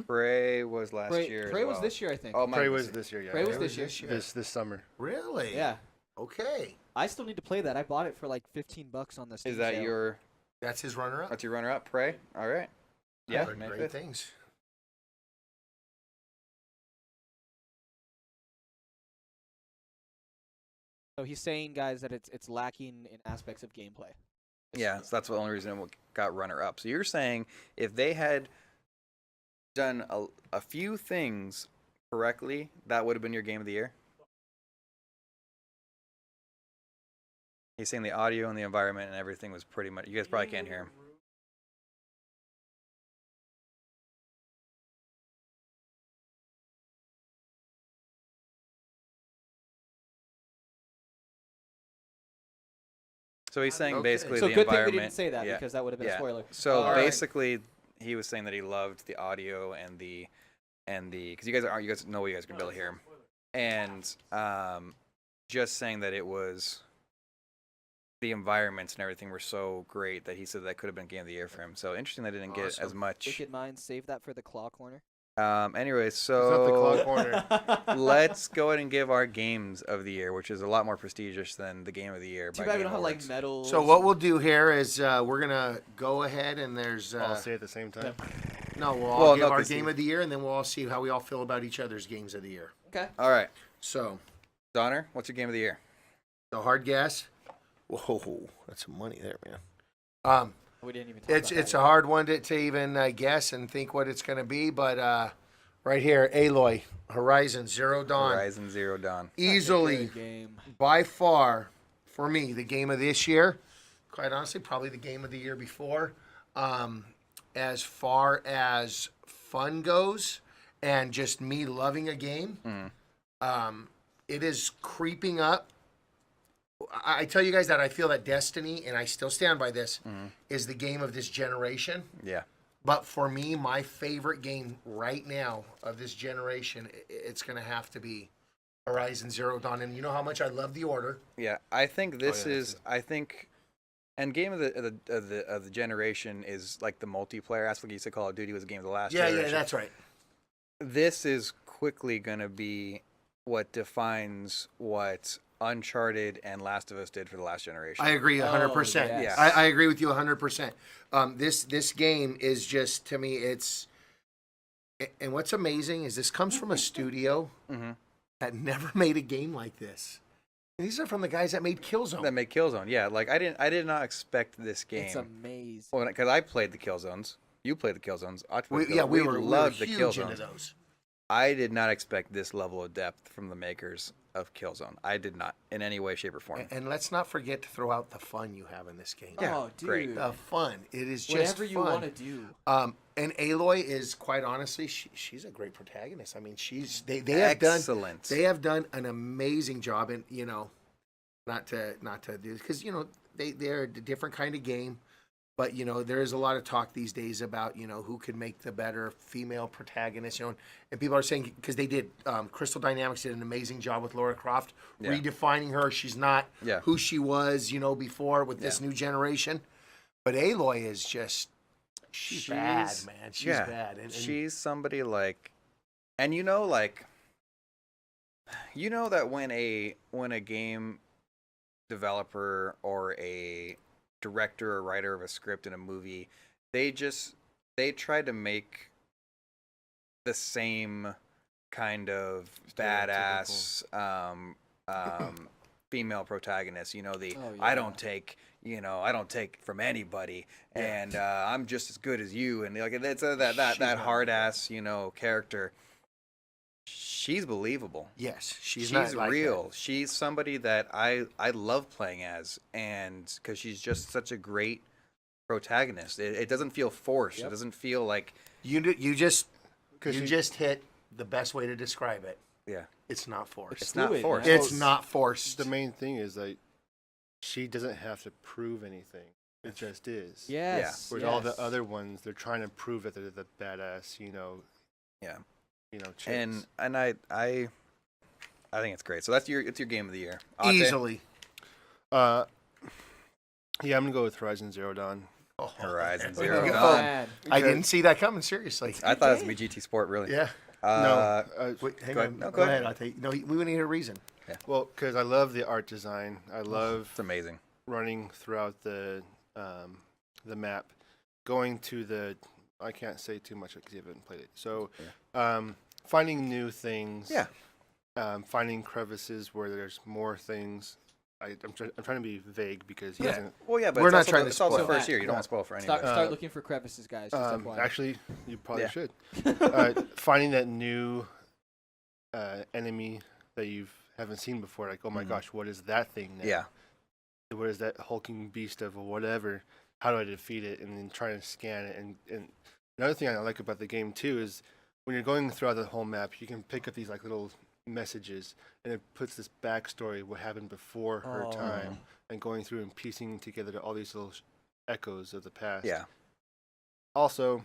Prey was last year. Prey as was well. this year, I think. Oh, mine Prey was this year, yeah. Prey was It this year. This summer. Really? Yeah. Okay. I still need to play that. I bought it for like $15 on the Steam Is that sale. That's his runner-up? That's your runner up? Prey. All right. I've Yeah. heard May great 5th. things. So he's saying, guys, that it's lacking in aspects of gameplay. Yeah, so that's the only reason it got runner up. So you're saying if they had done a few things correctly, that would have been your game of the year? He's saying the audio and the environment and everything was pretty much. You guys probably can't hear him. So he's saying Okay. basically So the good thing we environment. didn't say that yeah, because that would have been a yeah. spoiler. So All right. basically, he was saying that he loved the audio and the because you guys know you guys can barely hear him, and just saying that it was the environments and everything were so great that he said that could have been game of the year for him. So interesting that didn't get as Awesome. much. Wicked Mind, save that for the Claw Corner. Anyway, It's not the so Claw Corner. let's go ahead and give our games of the year, which is a lot more prestigious than the game of the year. Too by bad we Game don't have like Awards. medals. So what we'll do here is we're going to go ahead and there's... All say at the same time. no, we'll all Well, give no, our 'cause game of the year, and then we'll all see how we all feel about each other's games of the year. Okay. All right, So, Donner, what's your game of the year? the hard gas. Whoa, that's some money there, man. We didn't even talk It's about it's that a hard one to even guess and think what it's going to be, but right here, Aloy, Horizon Zero Dawn. Horizon Zero Dawn. yet. Such a Easily, good game. by far, for me, the game of this year. Quite honestly, probably the game of the year before. As far as fun goes, and just me loving a game, it is creeping up. I tell you guys that I feel that Destiny, and I still stand by this, is the game of this generation. Yeah. But for me, my favorite game right now of this generation, it's going to have to be Horizon Zero Dawn. And you know how much I love the Order. Yeah, I think this yeah, is. I think, and game of the generation is like the multiplayer aspect. You used to Call of Duty was a game of the last generation. Yeah, that's right. This is quickly gonna be what defines what Uncharted and Last of Us did for the last generation. I agree 100%. yes. Yeah. I agree with you 100%. This game is just, to me, it's... And what's amazing is this comes from a studio Mhm. that never made a game like this. And these are from the guys that made Killzone. That made Killzone. Yeah, like I did not expect this game. It's amazing. Well, because I played the Killzones. You played the Killzones. we were loved the huge Killzones. into those. I did not expect this level of depth from the makers of Killzone. I did not in any way, shape, or form. And let's not forget to throw out the fun you have in this game. Yeah, oh, dude. great. The fun. It is just Whatever you fun. want to do. And Aloy is quite honestly, she's a great protagonist. I mean, they have done Excellent. they have done an amazing job, and not to do, because they're a different kind of game, but there is a lot of talk these days about who could make the better female protagonist, and people are saying, because they did Crystal Dynamics did an amazing job with Lara Croft, redefining her. She's not who she was before with this new generation, but Aloy is just she's bad, man. She's bad, and she's somebody like, and that when a game developer or a director or writer of a script in a movie, they try to make the same kind of badass female protagonist. I don't take from anybody, and I'm just as good as you, and it's that hard ass character. She's believable. Yes, she's not like real. that. She's somebody that I love playing as, and because she's just such a great protagonist. It doesn't feel forced. It doesn't feel like you just hit the best way to describe it. Yeah, it's not forced. It's not forced. It's not forced. The main thing is she doesn't have to prove anything. It just is. Yes. Whereas all the other ones, they're trying to prove that they're the badass. Yeah. Chicks. And I think it's great. So it's your game of the year. Ate? Easily. I'm gonna go with Horizon Zero Dawn. Horizon Zero Oh, Dawn. Man. I didn't see that coming. Seriously. I thought it was gonna be GT Sport, really. Yeah. Wait, hang go on. ahead. No, go ahead. I'll take. No, we want to hear a reason. Well, because I love the art design. I love It's amazing. running throughout the map, going to the. I can't say too much because you haven't played it. So, finding new things. Yeah. Finding crevices where there's more things. I'm trying to be vague because he hasn't. Well, yeah, but We're it's not also trying the, to it's also the spoil. first year. You don't want to spoil for anybody. Start looking for crevices, guys. Just FYI. Actually, you probably Yeah. should. Finding that new enemy that you haven't seen before, like, oh my gosh, what is that thing now? Yeah. What is that hulking beast of whatever? How do I defeat it? And then trying to scan it. And another thing I like about the game too is when you're going throughout the whole map, you can pick up these like little messages, and it puts this backstory what happened before her time, and going through and piecing together all these little echoes of the past. Yeah. Also,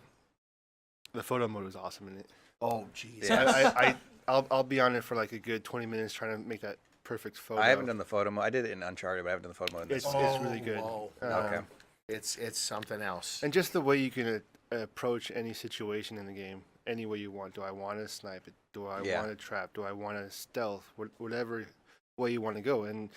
the photo mode was awesome in it. Oh, jeez. Yeah. I'll be on it for like a good 20 minutes trying to make that perfect photo. I haven't done the photo mode. I did it in Uncharted, but I haven't done the photo mode. In this. It's really good. Whoa. Okay. It's something else. And just the way you can approach any situation in the game, any way you want. Do I want to snipe it? Do I want to trap? Do I want to stealth? Whatever way you want to go. And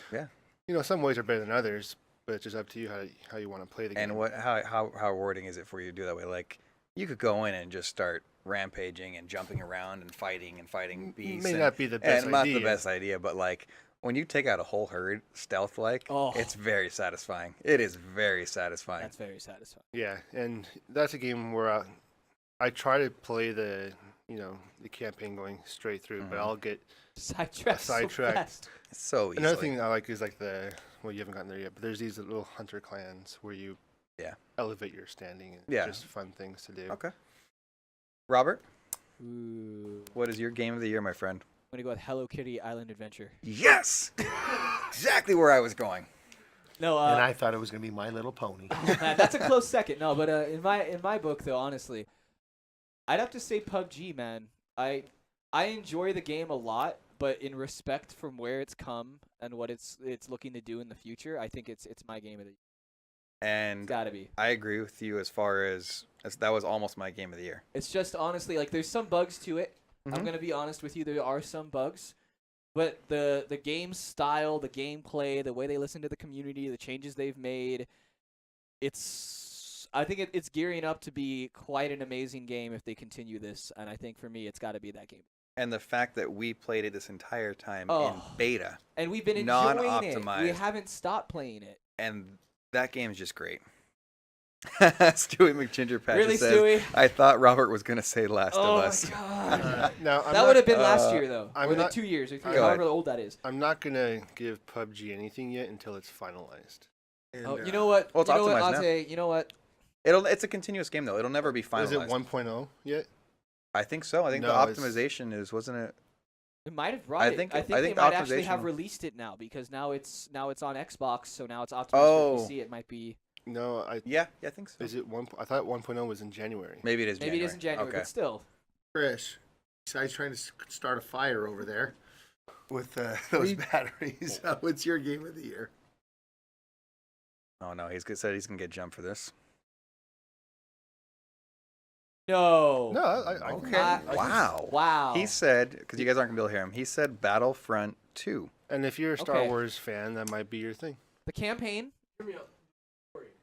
some ways are better than others, but it's just up to you how you want to play the game. And how rewarding is it for you to do that way? Like, you could go in and just start rampaging and jumping around and fighting beasts. May not be the best and not idea. the best idea, but like when you take out a whole herd stealth-like, it's very satisfying. It is very satisfying. That's very satisfying. Yeah, and that's a game where I try to play the campaign going straight through, but I'll get sidetracked. sidetracked. It's so easy. Another thing I like is like you haven't gotten there yet, but there's these little hunter clans where you elevate your standing and just fun things to do. Okay. Robert, Ooh. what is your game of the year, my friend? I'm gonna go with Hello Kitty Island Adventure. Yes, exactly where I was going. No, and I thought it was gonna be My Little Pony. that's a close second. No, but in my book though, honestly, I'd have to say PUBG, man. I enjoy the game a lot, but in respect from where it's come and what it's looking to do in the future, I think it's my game of the year. And It's gotta be. I agree with you as far as that was almost my game of the year. It's just honestly like there's some bugs to it. I'm gonna be honest with you. There are some bugs, but the game style, the gameplay, the way they listen to the community, the changes they've made, I think it's gearing up to be quite an amazing game if they continue this. And I think for me, it's got to be that game. And the fact that we played it this entire time in beta, and we've been enjoying it. non-optimized. We haven't stopped playing it. And that game is just great. Stewie McGinger Patch Really, says, Stewie? I thought Robert was going to say Last Oh of my Us. god. Now, That would have been last year though, I'm or the not- 2 years, or 3, Go however ahead. old that is. I'm not gonna give PUBG anything yet until it's finalized. And, Oh, you know what? Well, it's you know what, optimized now. Ante, you know what? It's a continuous game, though. It'll never be finalized. Is it 1.0 yet? I think so. I think No, the it's- optimization is, wasn't it? It might have right. think- I I think they think the might actually have optimization- released it now because now it's on Xbox, so now it's optimized Oh. for PC. It might be. No, Yeah, I think so. Is it one? I thought 1.0 was in January. Maybe it is Maybe January. it is in January, Okay. but still. Chris, besides trying to start a fire over there with those batteries, what's your game of the year? Oh, no. Said he's going to get jumped for this. No. No, I Okay. I- Wow. Wow. He said, because you guys aren't going to be able to hear him, he said Battlefront 2. And if you're a Star Okay. Wars fan, that might be your thing. the campaign.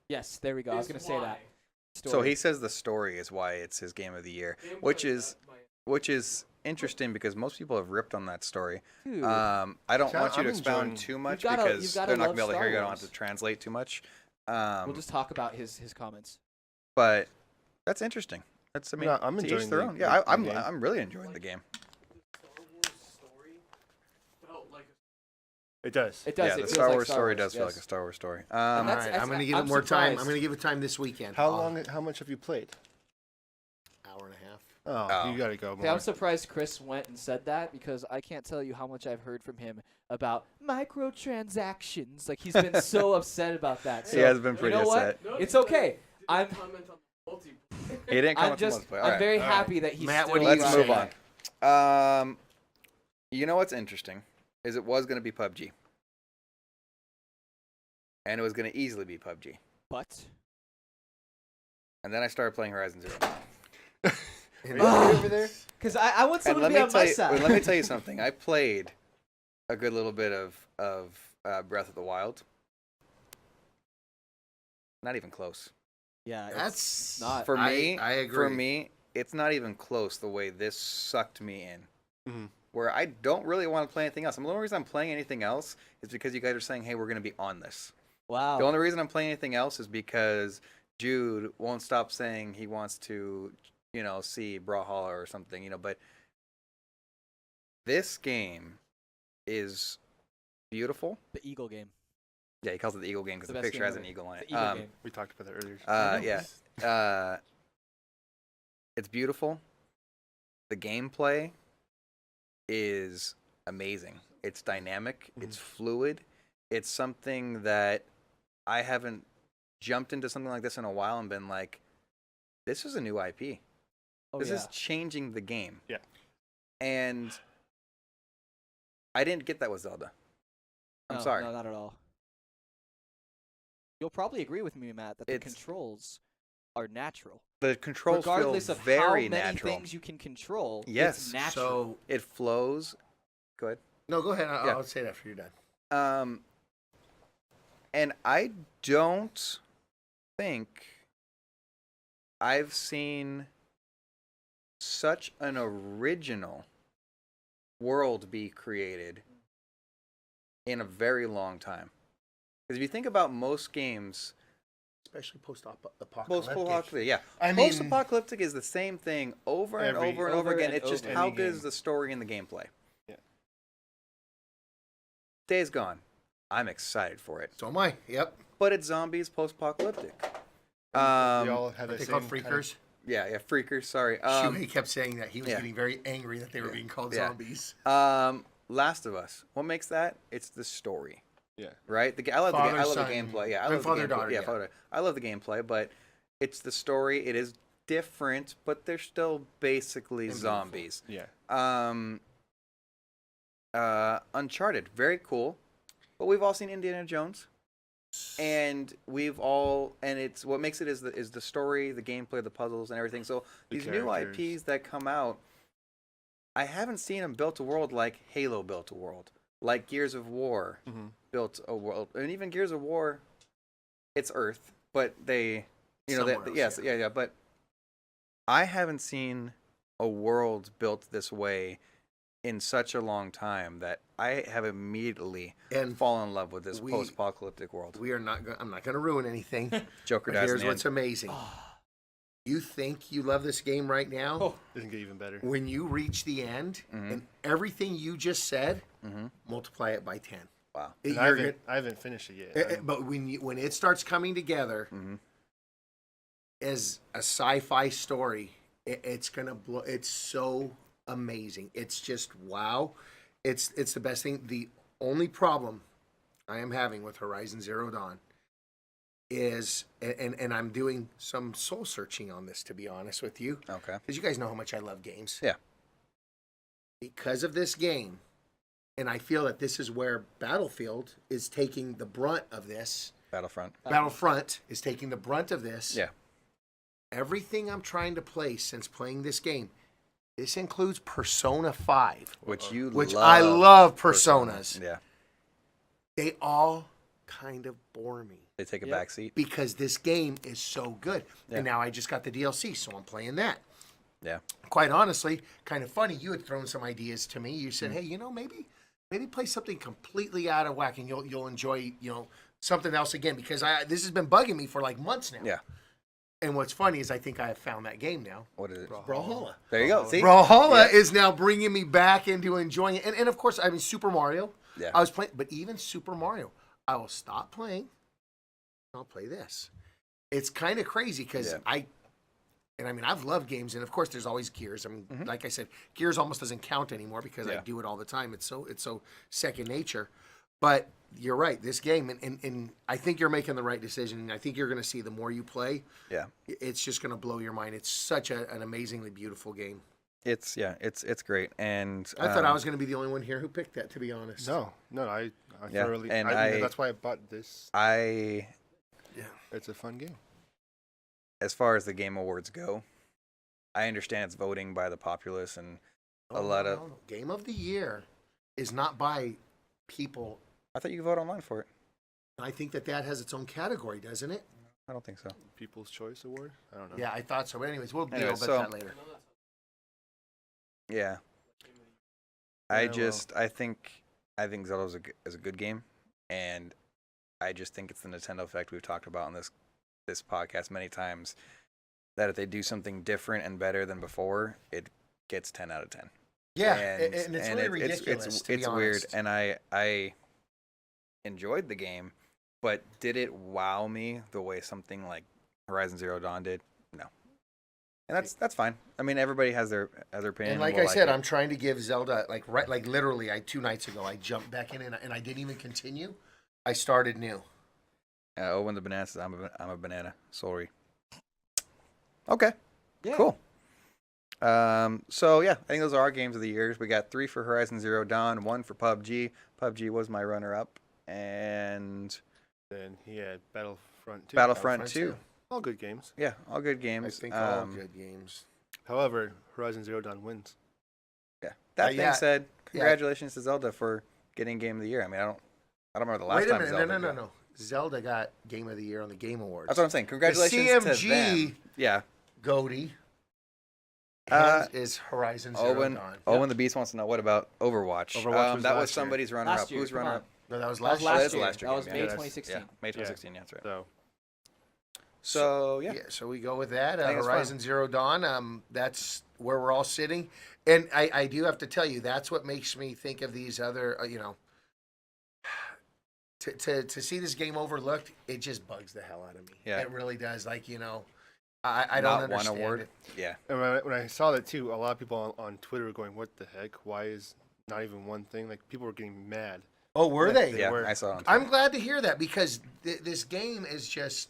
Yes, there we go. I was gonna say that. So Story. he says the story is why it's his game of the year, which is interesting because most people have ripped on that story. Dude, I don't See, want you I'm to expound enjoying- too much You've gotta- because you've gotta they're not love going to be able to hear you. I Star don't have to Wars. translate too much. we'll just talk about his comments. But that's interesting. That's I mean, No, I'm to each enjoying their the- own. Yeah, the game. I'm really enjoying the game. It does. It does. Yeah, it the feels Star like Wars story does feel yes. like a Star Wars story. And All that's- right, I'm going to give I'm it more time. surprised. I'm going to give it time this weekend. How long? How much have you played? Hour and a half. Oh, Oh. you gotta go Okay, more. I'm surprised Chris went and said that because I can't tell you how much I've heard from him about microtransactions. Like he's been so upset about that. So, He has been you pretty know upset. what? It's okay. I'm He didn't come I'm with just multiplayer. I'm Alright. very all right. happy that he's Matt, still what do you Let's say? move on. You know what's interesting is it was going to be PUBG, and it was going to easily be PUBG, But and then I started playing Horizon Zero. And over there? because I want And someone let to me be on tell my you, side. let me tell you something. I played a good little bit of Breath of the Wild. Not even close. Yeah, it's That's not. For me, I agree. For me, it's not even close the way this sucked me in. Mhm. Where I don't really want to play anything else. And the only reason I'm playing anything else is because you guys are saying, hey, we're going to be on this. Wow. The only reason I'm playing anything else is because Jude won't stop saying he wants to, see Brawlhalla or something, but this game is beautiful. The Eagle game. Yeah, he calls it the Eagle game because The the best picture game has an ever. eagle on The it. Eagle game. We talked about that earlier. Yeah. It's beautiful. The gameplay is amazing. It's dynamic. It's fluid. It's something that I haven't jumped into something like this in a while and been like, this is a new IP. Oh, This yeah. is changing the game. Yeah. And I didn't get that with Zelda. I'm No, sorry. No, not at all. You'll probably agree with me, Matt, that the It's- controls are natural. The controls Regardless feel of very how many natural. things you can control, Yes. it's natural. So It flows. Go ahead. no, go ahead. Yeah. I'll say it after you're done. And I don't think I've seen such an original world be created in a very long time. Because if you think about most games, Especially post-apocalyptic. post-apocalyptic, yeah, I mean, post-apocalyptic is the same thing over and Every- over and over over again. and It's just over. how Any good is game. the story and the gameplay. Yeah. Days Gone. I'm excited for it, so am I. Yep. but it's zombies post-apocalyptic. We all Are had the they same called kind of- freakers? Yeah, freakers. Sorry. Shuhei kept saying that. He was yeah. getting very angry that they were being called Yeah. zombies. Last of Us. What makes that? It's the story, Yeah. right? I love Father, the son, gameplay. Yeah, I and love father, the gameplay. daughter, Yeah, yeah. father. I love the gameplay, but it's the story. It is different, but they're still basically And beautiful. Yeah. Uncharted, very cool, but we've all seen Indiana Jones, and it's what makes it is the story, the gameplay, the puzzles, and everything. So The these new characters. IPs that come out, I haven't seen them built a world like Halo built a world, like Gears of War Mhm. built a world, and even Gears of War, it's Earth, but they, Somewhere else, yes, yeah, but I haven't seen a world built this way in such a long time that I have immediately And fallen in love with this we- post-apocalyptic world. We are not. I'm not going to ruin anything. Joker But dies in here's the what's end. amazing. You think you love this game right now? Oh. Doesn't get even better. When you reach the end Mhm. and everything you just said, Mhm. multiply it by 10. Wow. And You're I haven't finished it yet. gonna- but when it starts coming together Mhm. as a sci-fi story, it's gonna blow. It's so amazing. It's just wow. It's the best thing. The only problem I am having with Horizon Zero Dawn is, and I'm doing some soul searching on this, to be honest with you, Okay. because you guys know how much I love games. Yeah. Because of this game, and I feel that this is where Battlefield is taking the brunt of this. Battlefront. Battlefront is taking the brunt of this. Yeah. Everything I'm trying to play since playing this game, this includes Persona 5, Which I love Personas. Yeah. They all kind of bore me They take a Yep. back seat. because this game is so good. Yeah. And now I just got the DLC, so I'm playing that. Yeah. Quite honestly, kind of funny. You had thrown some ideas to me. You said, Mm. "Hey, maybe play something completely out of whack, and you'll enjoy something else again." Because this has been bugging me for like months now. Yeah. And what's funny is I think I have found that game now. What is it? Brawlhalla. There you go. See? Brawlhalla Yeah. is now bringing me back into enjoying it. And of course, I mean, Super Mario. Yeah. I was playing, but even Super Mario, I will stop playing. I'll play this. It's kind of crazy because Yeah. I've loved games, and of course, there's always Gears. I mean, like I said, Gears almost doesn't count anymore because I Yeah. do it all the time. It's so second nature. But you're right. This game, and I think you're making the right decision. And I think you're going to see the more you play, Yeah. it's just going to blow your mind. It's such an amazingly beautiful game. It's great. And I thought I was going to be the only one here who picked that, to be honest. No, I Yeah, thoroughly. and that's why I bought this. I Yeah. It's a fun game. as far as the Game Awards go, I understand it's voting by the populace and a lot of. No. Game of the Year is not by people. I thought you could vote online for it. I think that has its own category, doesn't it? I don't think so. People's Choice Award. I don't know. Yeah, I thought so. But anyways, we'll deal Anyway, with so- that later. Yeah. I think Zelda is a good game, and I just think it's the Nintendo effect we've talked about on this podcast many times. That if they do something different and better than before, it gets 10 out of 10. Yeah, and it's really ridiculous. It's to be weird, honest. and I enjoyed the game, but did it wow me the way something like Horizon Zero Dawn did? No, and that's fine. I mean, everybody has their opinion. And like We'll I said, it. I'm trying to give Zelda like literally. 2 nights ago, I jumped back in and I didn't even continue. I started new. When the banana says, I'm a banana. Sorry. Okay. Yeah. Cool. So yeah, I think those are our games of the years. We got 3 for Horizon Zero Dawn, 1 for PUBG. PUBG was my runner-up, and Then he had Battlefront 2. Battlefront 2. All good games. Yeah, all good I games. think all good games. However, Horizon Zero Dawn wins. Yeah. That being yeah. said, Yeah. congratulations to Zelda for getting Game of the Year. I mean, I don't remember the last Wait a time minute, Zelda. no. Zelda got Game of the Year on the Game Awards. That's what I'm saying. Congratulations CMG to them. Yeah. GOTY Uh, is Horizon Zero Owen Dawn. the Beast wants to know, what about Overwatch? Overwatch was that was last year. somebody's runner-up. Last year, Who's come runner-up? on. No, that was That was last last That's year. last year That was game, May yeah. 2016. Yeah, May 2016. Yeah, that's right. So So yeah, So we go with that. I think it's Horizon Zero Dawn. That's where we're all sitting. And I do have to tell you, that's what makes me think of these other, to see this game overlooked, it just bugs the hell out of me. Yeah. It really does. Like, I don't not understand one award. it. Yeah, and when I saw that too, a lot of people on Twitter were going, "What the heck? Why is not even one thing?" Like people were getting mad. Oh, were Yeah, they? they yeah, were. I saw it on I'm Twitter. glad to hear that because this game is just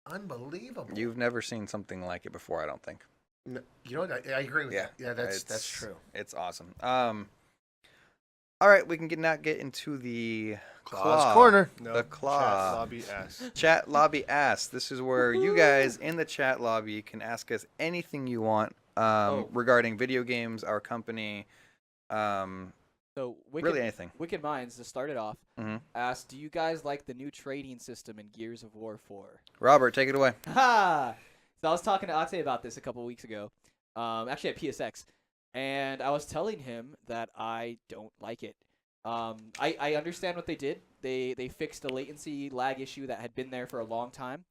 unbelievable. You've never seen something like it before, I don't think. No, you know what? I agree with Yeah, that. Yeah, that's It's- true. It's awesome. All right, we can not get into the Claw's Corner. No, The chat claw. lobby ass. Chat lobby ask. This is where you guys in the chat lobby can ask us anything you want regarding video games, our company, So really anything. Wicked Minds, to start it off, Mhm. asked, "Do you guys like the new trading system in Gears of War 4?" Robert, take it away. Ha! So I was talking to Ate about this a couple weeks ago, actually at PSX, and I was telling him that I don't like it. I understand what they did. They fixed a latency lag issue that had been there for a long time.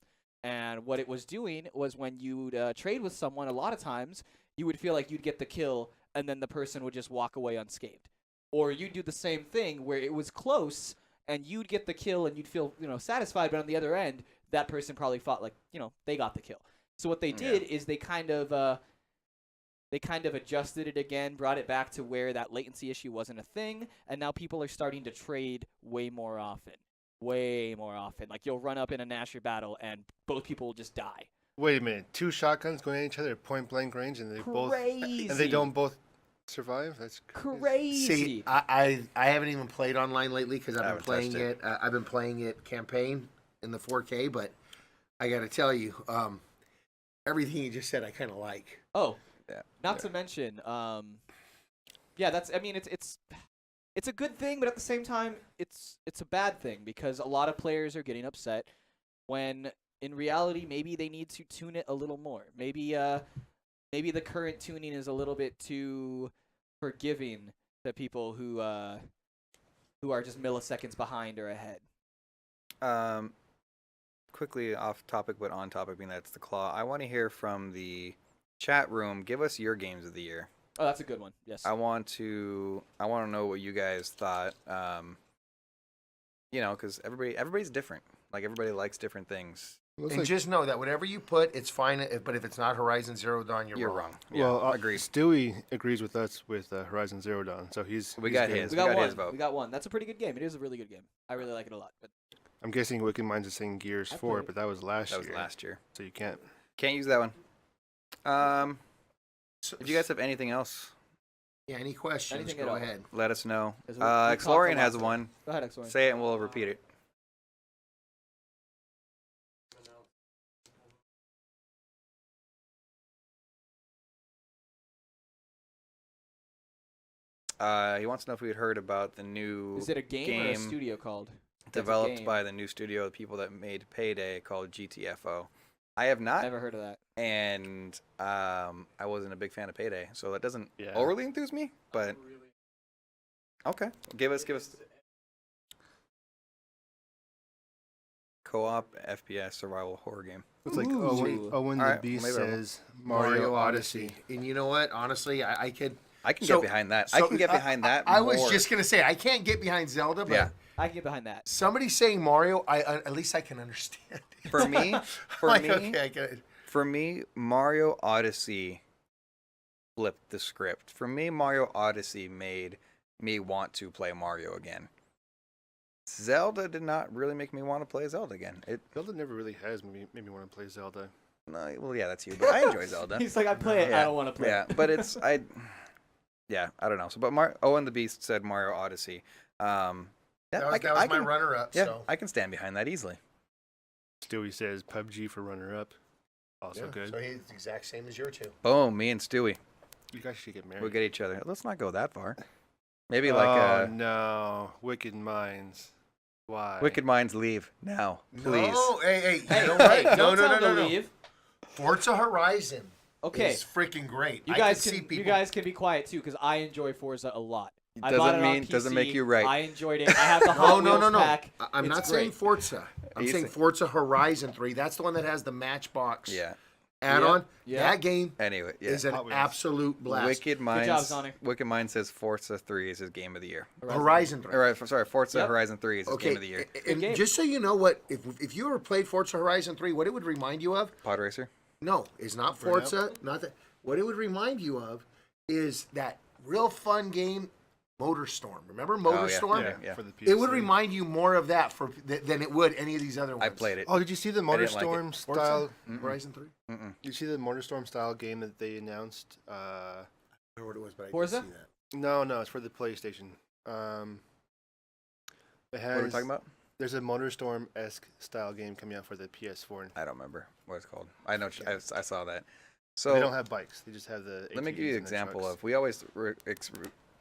And what it was doing was when you'd trade with someone, a lot of times you would feel like you'd get the kill and then the person would just walk away unscathed. Or you'd do the same thing where it was close and you'd get the kill and you'd feel, satisfied, but on the other end, that person probably thought like, they got the kill. So what they did is they kind of adjusted it again, brought it back to where that latency issue wasn't a thing, and now people are starting to trade way more often. Way more often. Like, you'll run up in a Nasher battle, and both people will just die. Wait a minute. 2 shotguns going at each other at point blank range, and Crazy. they don't both survive. That's crazy. See, I haven't even played online lately because I've been playing touched it. I've been playing it campaign in the 4K, but I got to tell you, everything you just said, I kind of like. Oh, Yeah. Not to mention, that's. I mean, it's a good thing, but at the same time, it's a bad thing because a lot of players are getting upset when, in reality, maybe they need to tune it a little more. Maybe the current tuning is a little bit too forgiving to people who are just milliseconds behind or ahead. Quickly off topic, but on topic, being that's the Claw. I want to hear from the chat room. Give us your games of the year. Oh, that's a good one. Yes. I want to know what you guys thought. Because everybody's different. Like, everybody likes different things. And just know that whatever you put, it's fine. But if it's not Horizon Zero Dawn, you're wrong. Yeah, well, agreed. Stewie agrees with us with Horizon Zero Dawn, so We he's got good. his. We got one. his vote. We got one. That's a pretty good game. It is a really good game. I really like it a lot. But I'm guessing Wicked Minds is saying Gears I 4, played it. but that was last That year. was last year. So you can't. Can't use that one. If you guys have anything else, Yeah, any questions, Anything at go all. ahead. let us know. 'Cause we talked a lot Exlorian has today. one. go ahead, Exlorian. Say it and we'll repeat it. He wants to know if we had heard about the new Is it a game or a studio called? That's a developed game. by the new studio, the people that made Payday, called GTFO. I have not, Never heard of that. and I wasn't a big fan of Payday, so that doesn't Yeah. overly enthuse me. But okay, give us co-op FPS survival horror game. It's like Ooh. Owen the Alright, Beast maybe I'll- says Mario Odyssey. And you know what? Honestly, I could. I can So- get behind that. so I can get behind that. I was more. just gonna say I can't get behind Zelda, but Yeah. I can get behind that. somebody saying Mario, at least I can understand. For me, Okay, I get it. For me, Mario Odyssey flipped the script. For me, Mario Odyssey made me want to play Mario again. Zelda did not really make me want to play Zelda again. Zelda never really has made me want to play Zelda. No, well, yeah, that's you, but I enjoy Zelda. He's like, I play it. Yeah. I don't want to play Yeah, it. but I don't know. So, but Owen the Beast said Mario Odyssey. Yeah, That was, I that was my can, runner-up. yeah, So. I can stand behind that easily. Stewie says PUBG for runner-up. Also Yeah, good. So he's the exact same as your two. Boom, me and Stewie. You guys should get married. We'll get each other. Let's not go that far. Maybe oh, like no. Wicked Minds. Why? Wicked Minds leave now, please. No, hey, Hey, you know hey, what? don't tell him to No. leave. Forza Horizon Okay, is freaking great. you I guys can see can people. you guys can be quiet too, because I enjoy Forza a lot. I bought it on Doesn't PC. make you right. I enjoyed it. I have the Hot No. Wheels pack. I'm It's not saying great. Forza. I'm You saying say- Forza Horizon 3. That's the one that has the Matchbox Yeah. add-on. Yeah. That game Anyway, yeah. is an Hot Wheels. absolute blast. Wicked Minds. job, Sonic. Wicked Minds says Forza 3 is his game of the year. Horizon 3. All right, sorry, Forza Yep. Horizon 3 is his Okay, game of the year. and game. just so you know what, if you ever played Forza Horizon 3, what it would remind you of? Pod Racer. No, it's not Forza. Not that. What it would remind you of is that real fun game, MotorStorm. Remember MotorStorm? yeah, yeah. For the PS3. It would remind you more of that than it would any of these other ones. I played it. Oh, did you see the I didn't like it. MotorStorm Forza? style? Horizon 3? Mm-mm. Did you see the MotorStorm style game that they announced? I don't know what it was, but I Forza? did see that. No, it's for the PlayStation. It has, What are we talking about? There's a MotorStorm-esque style game coming out for the PS4. I don't remember what it's called. I know. Yeah. I saw that. They So don't have bikes. They just have the. let me give you ATVs an and the example trucks. of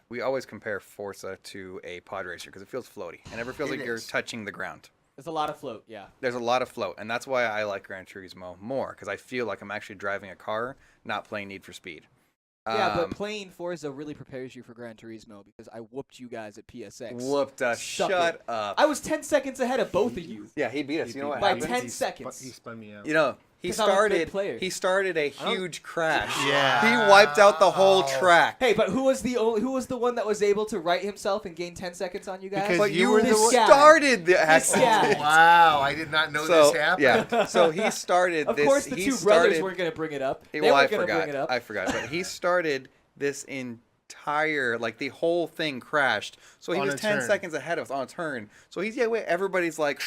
we always compare Forza to a pod racer because it feels floaty and never feels It like you're is. touching the ground. There's a lot of float. Yeah. There's a lot of float, and that's why I like Gran Turismo more because I feel like I'm actually driving a car, not playing Need for Speed. Yeah, but playing Forza really prepares you for Gran Turismo because I whooped you guys at PSX. Whooped us. Suck Shut it. up. I was 10 seconds ahead of both of you. Yeah, he beat us. You know what By happened? 10 seconds. He spun me out. You know, he 'Cause I'm a good started. player. He started a huge crash. Yeah. He wiped out the whole track. Hey, but who was the one that was able to right himself and gain 10 seconds on you guys? Because But you you were were the one- started the This accident. guy. Wow, I did not know So this happened. yeah, so he started. Of this, course, the he two started, brothers weren't going to bring it up. They Well, I weren't going to forgot. bring it up. I forgot. But he started this entire, like the whole thing crashed. So he On was a 10 turn. seconds ahead of us on a turn. So he's everybody's like,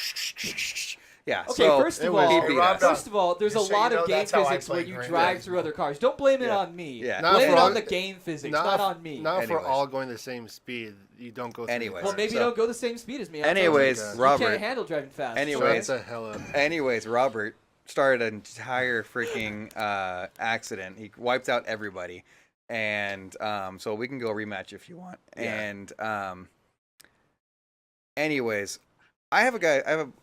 yeah. Okay, so first of he all, beat Rob, us. Rob, First of all, there's a Just so you lot know, of game that's how I physics play when you Gran drive Turismo. through other cars. Don't blame it Yeah. on me. Yeah. Not Blame for it all- on the game physics, not on me. Not if we're Anyways. all going the same speed. You don't go. Through Anyways. Well, maybe So- you don't go the same speed as me. I'll tell you. Anyways, God. You Robert. can't handle driving fast. Anyways. Shut the hell up. Anyways, Robert started an entire freaking accident. He wiped out everybody, and so we can go rematch if you want. Yeah. And anyways, I have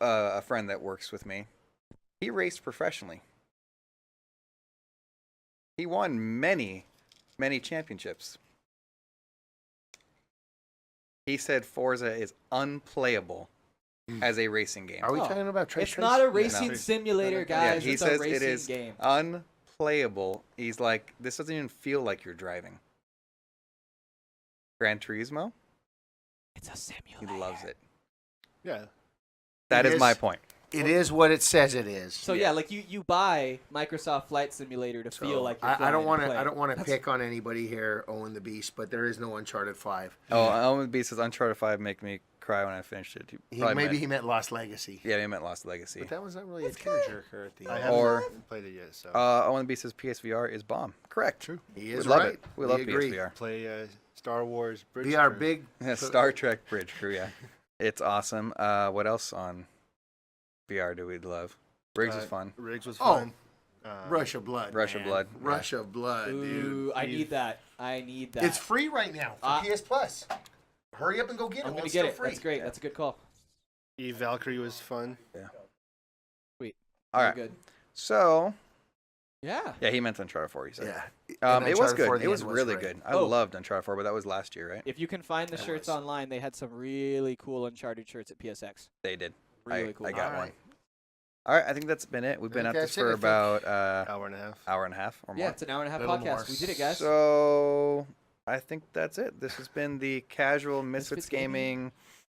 a friend that works with me. He raced professionally. He won many championships. He said Forza is unplayable as a racing game. Are we Oh, talking about Trace? It's not a no. racing simulator, Yeah, guys. he it's says a racing it is game. unplayable. He's like, this doesn't even feel like you're driving. Gran Turismo, It's a he simulator. loves it. Yeah. That It is my is. point. It is what it says it is. So yeah, like you buy Microsoft Flight Simulator to feel like you're I don't want to. I don't want to pick on anybody here, Owen the Beast, but there is no Uncharted 5. Oh, Element Beast says Uncharted 5 make me cry when I finished it. Maybe he meant Lost Legacy. Yeah, he meant Lost Legacy. But that was not really a tearjerker at the I end. haven't Or- played it yet, so Owen Beast says PSVR is bomb. Correct. true. He We is love right. it. We love agree. PSVR. Play Star Wars Bridge. Be our Crew. big Star Trek Bridge Crew, yeah. It's awesome. What else on VR do we love? Briggs is fun. Riggs was Oh, fun. Rush of Blood. Rush of man. Blood, Rush of Blood, dude. Ooh, I need that. I need that. It's free right now for PS Plus. Hurry up and go get it. I'm while gonna it's get still it. free. That's great. That's a good call. Eve Valkyrie was fun. All Very right. Good. So, Yeah. yeah, he meant Uncharted 4, he said. Yeah. It was Uncharted 4, good. the It was end really great. good. I Oh. loved Uncharted 4, but that was last year, right? If you can find the That shirts was. online, they had some really cool Uncharted shirts at PSX. They did. Really cool. I got All one. right. All right, I think that's been it. We've been I at think this that's it, for I think. about Hour and a half. hour and a half or more. Yeah, it's an hour and a half Little podcast. more. We did it, guys. So I think that's it. This has been the Casual Misfits Misfits Gaming.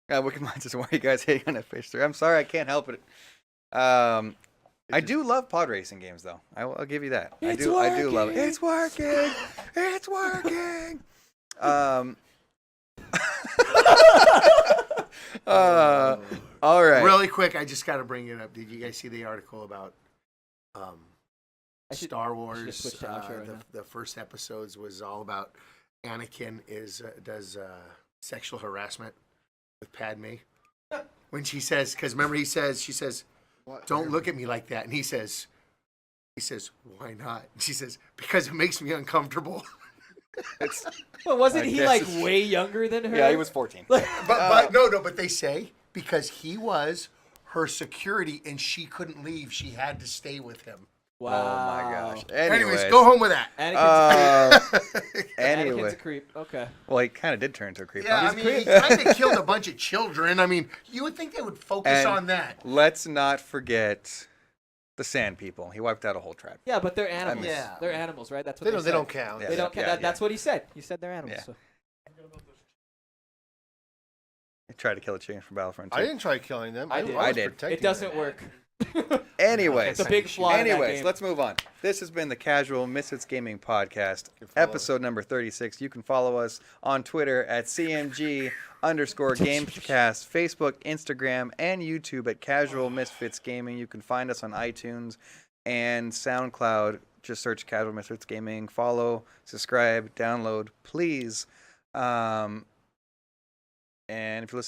Wicked Minds is why you guys hating on that fish 3. I'm sorry, I can't help it. I do love pod racing games, though. I'll give you that. I do love it. working. It's working. It's working. All right. Really quick, I just got to bring it up. Did you guys see the article about I should- Star I should Wars? just switch to outro right now. The first episodes was all about Anakin does sexual harassment with Padme. When she says, because remember she says, What? don't look at me like that. And he says, why not? She says, because it makes me uncomfortable. Well, wasn't I he guess like it's- way younger than her? Yeah, he was 14. But but they say because he was her security and she couldn't leave, she had to stay with him. Wow. Oh my gosh. Anyways, go home with that. Anakin's a creep. Anakin's Anyway, a creep. Okay. well, he kind of did turn into a creep. Yeah, huh? I mean, he kind of killed a bunch of children. I mean, you would think they would focus And on that. Let's not forget the Sand People. He wiped out a whole tribe. Yeah, but they're animals. Yeah. They're animals, right? That's what They they, don't. said. They don't count. Yeah. They don't. That's what he said. He said they're animals. Yeah. So. He tried to kill a chicken from Battlefront 2. I didn't try killing them. I did. was I did. protecting It doesn't them. work. Anyways, It's a big flaw in that Anyways, game. let's move on. This has been the Casual Misfits Gaming Podcast, can follow episode number 36. You can follow us on Twitter at CMG_Gamecast, Facebook, Instagram, and YouTube at Casual Misfits Gaming. You can find us on iTunes and SoundCloud. Just search Casual Misfits Gaming. Follow, subscribe, download, please. And if you're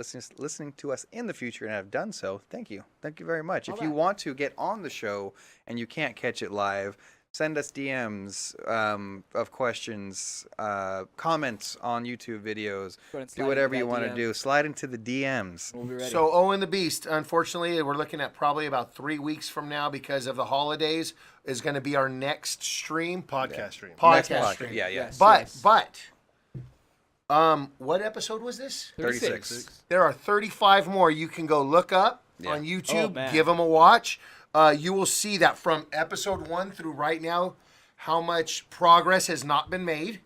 listening to us in the future and have done so, thank you. Thank you very much. If you want to get on the show and you can't catch it live, Send us DMs of questions, comments on YouTube videos. Go ahead and slide Do into whatever you that want to DM. do. Slide into the DMs. We'll be ready. So Owen the Beast, unfortunately, we're looking at probably about 3 weeks from now because of the holidays is going to be our next stream. Podcast stream. Next Podcast podcast. stream. Yeah. Yes. But, what episode was this? 36. There are 35 more you can go look up Yeah. on YouTube. Oh, man. Give them a watch. You will see that from episode 1 through right now, how much progress has not been made.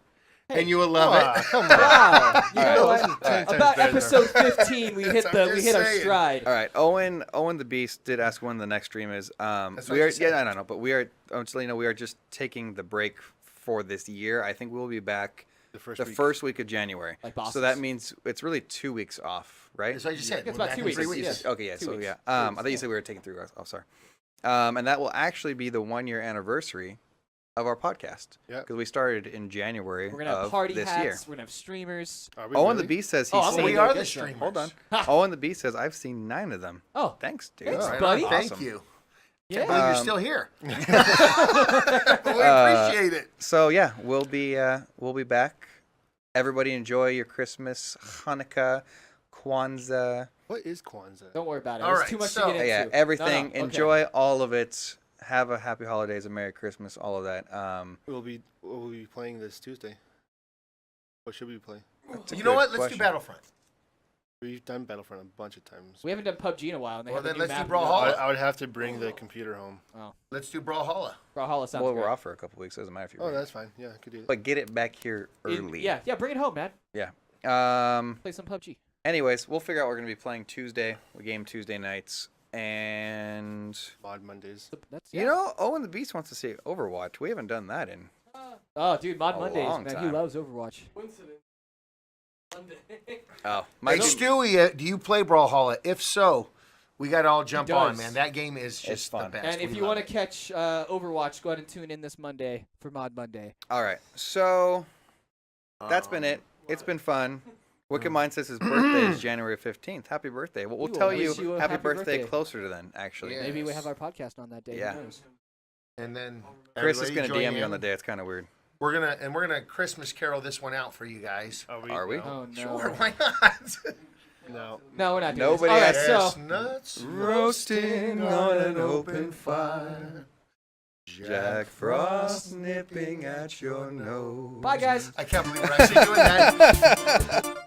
And you will love it. Come on. Wow. You know This what? is 10 times About better than episode 15, we hit I'm the just we hit our saying. stride. All right, Owen the Beast did ask when the next stream is. That's what We are you said. I don't know, but we are. I'm just letting you know we are just taking the break for this year. I think we'll be back The first the week. first week of January. Like so bosses. that means it's really 2 weeks off, right? That's what I just said. It's We're about back 2 in weeks. 3 Yeah. weeks. Okay, yeah. 2 So weeks. yeah. 2 I weeks, thought you yeah. said we were taking 3 weeks. Oh, sorry. And that will actually be the 1-year anniversary of our podcast. Yep. Because we started in January We're gonna have of party this hats. year. We're gonna have streamers. Are we Owen the really? Beast says Oh, he's I'm seen. We gonna are go the get some. streamers. Hold on. Owen the Beast says I've seen 9 of them. Oh, Thanks, dude. Thanks, Right buddy. on. Awesome. Thank you. yeah. Well, you're Um, still here. We appreciate it. So yeah, we'll be back. Everybody enjoy your Christmas, Hanukkah, Kwanzaa. What is Kwanzaa? Don't worry about it. All There's right, too much so- to get into. Yeah, everything. No, okay. Enjoy all of it. Have a happy holidays, a Merry Christmas, all of that. We'll be playing this Tuesday. What should we play? That's a You know good what? Let's question. do Battlefront. We've done Battlefront a bunch of times. We haven't done PUBG in a while, and they Well, have a then new let's do map. Brawlhalla. I would have to bring the computer home. Let's do Brawlhalla. Brawlhalla sounds Well, great. we're off for a couple weeks. Doesn't matter if you. Oh, bring it. that's fine. Yeah, I could do that. But get it back here early. Yeah, bring it home, man. Yeah. Play some PUBG. Anyways, we'll figure out what we're gonna be playing Tuesday. We game Tuesday nights, and Mod Mondays. That's you know, Owen the Beast wants to see Overwatch. We haven't done that in. Oh, dude, Mod A Mondays, long man. He time. loves Overwatch. Oh, Hey, my Stewie, do you play Brawlhalla? If so, we got to all jump on, does. man. That game is just the fun. best. And if We you love want it. to catch Overwatch, go ahead and tune in this Monday for Mod Monday. All right, so that's been it. It's been fun. Wicked Mind says his birthday is January 15th. Happy birthday. We'll Ooh, tell I you, wish you a happy happy birthday, birthday. closer to then, actually. Yeah. Maybe we Yes. have our podcast on that day. Who Yeah. knows? And then Chris is everybody going to join DM you on in. the day. It's kind of weird. We're gonna Christmas carol this one out for you guys. Are we? No. Oh no. Sure, why not? No. No, we're not doing Nobody this. All right, has- so Chestnuts Roasting on an open fire. Jack Frost nipping at your nose. bye, guys. I can't believe we're actually doing that.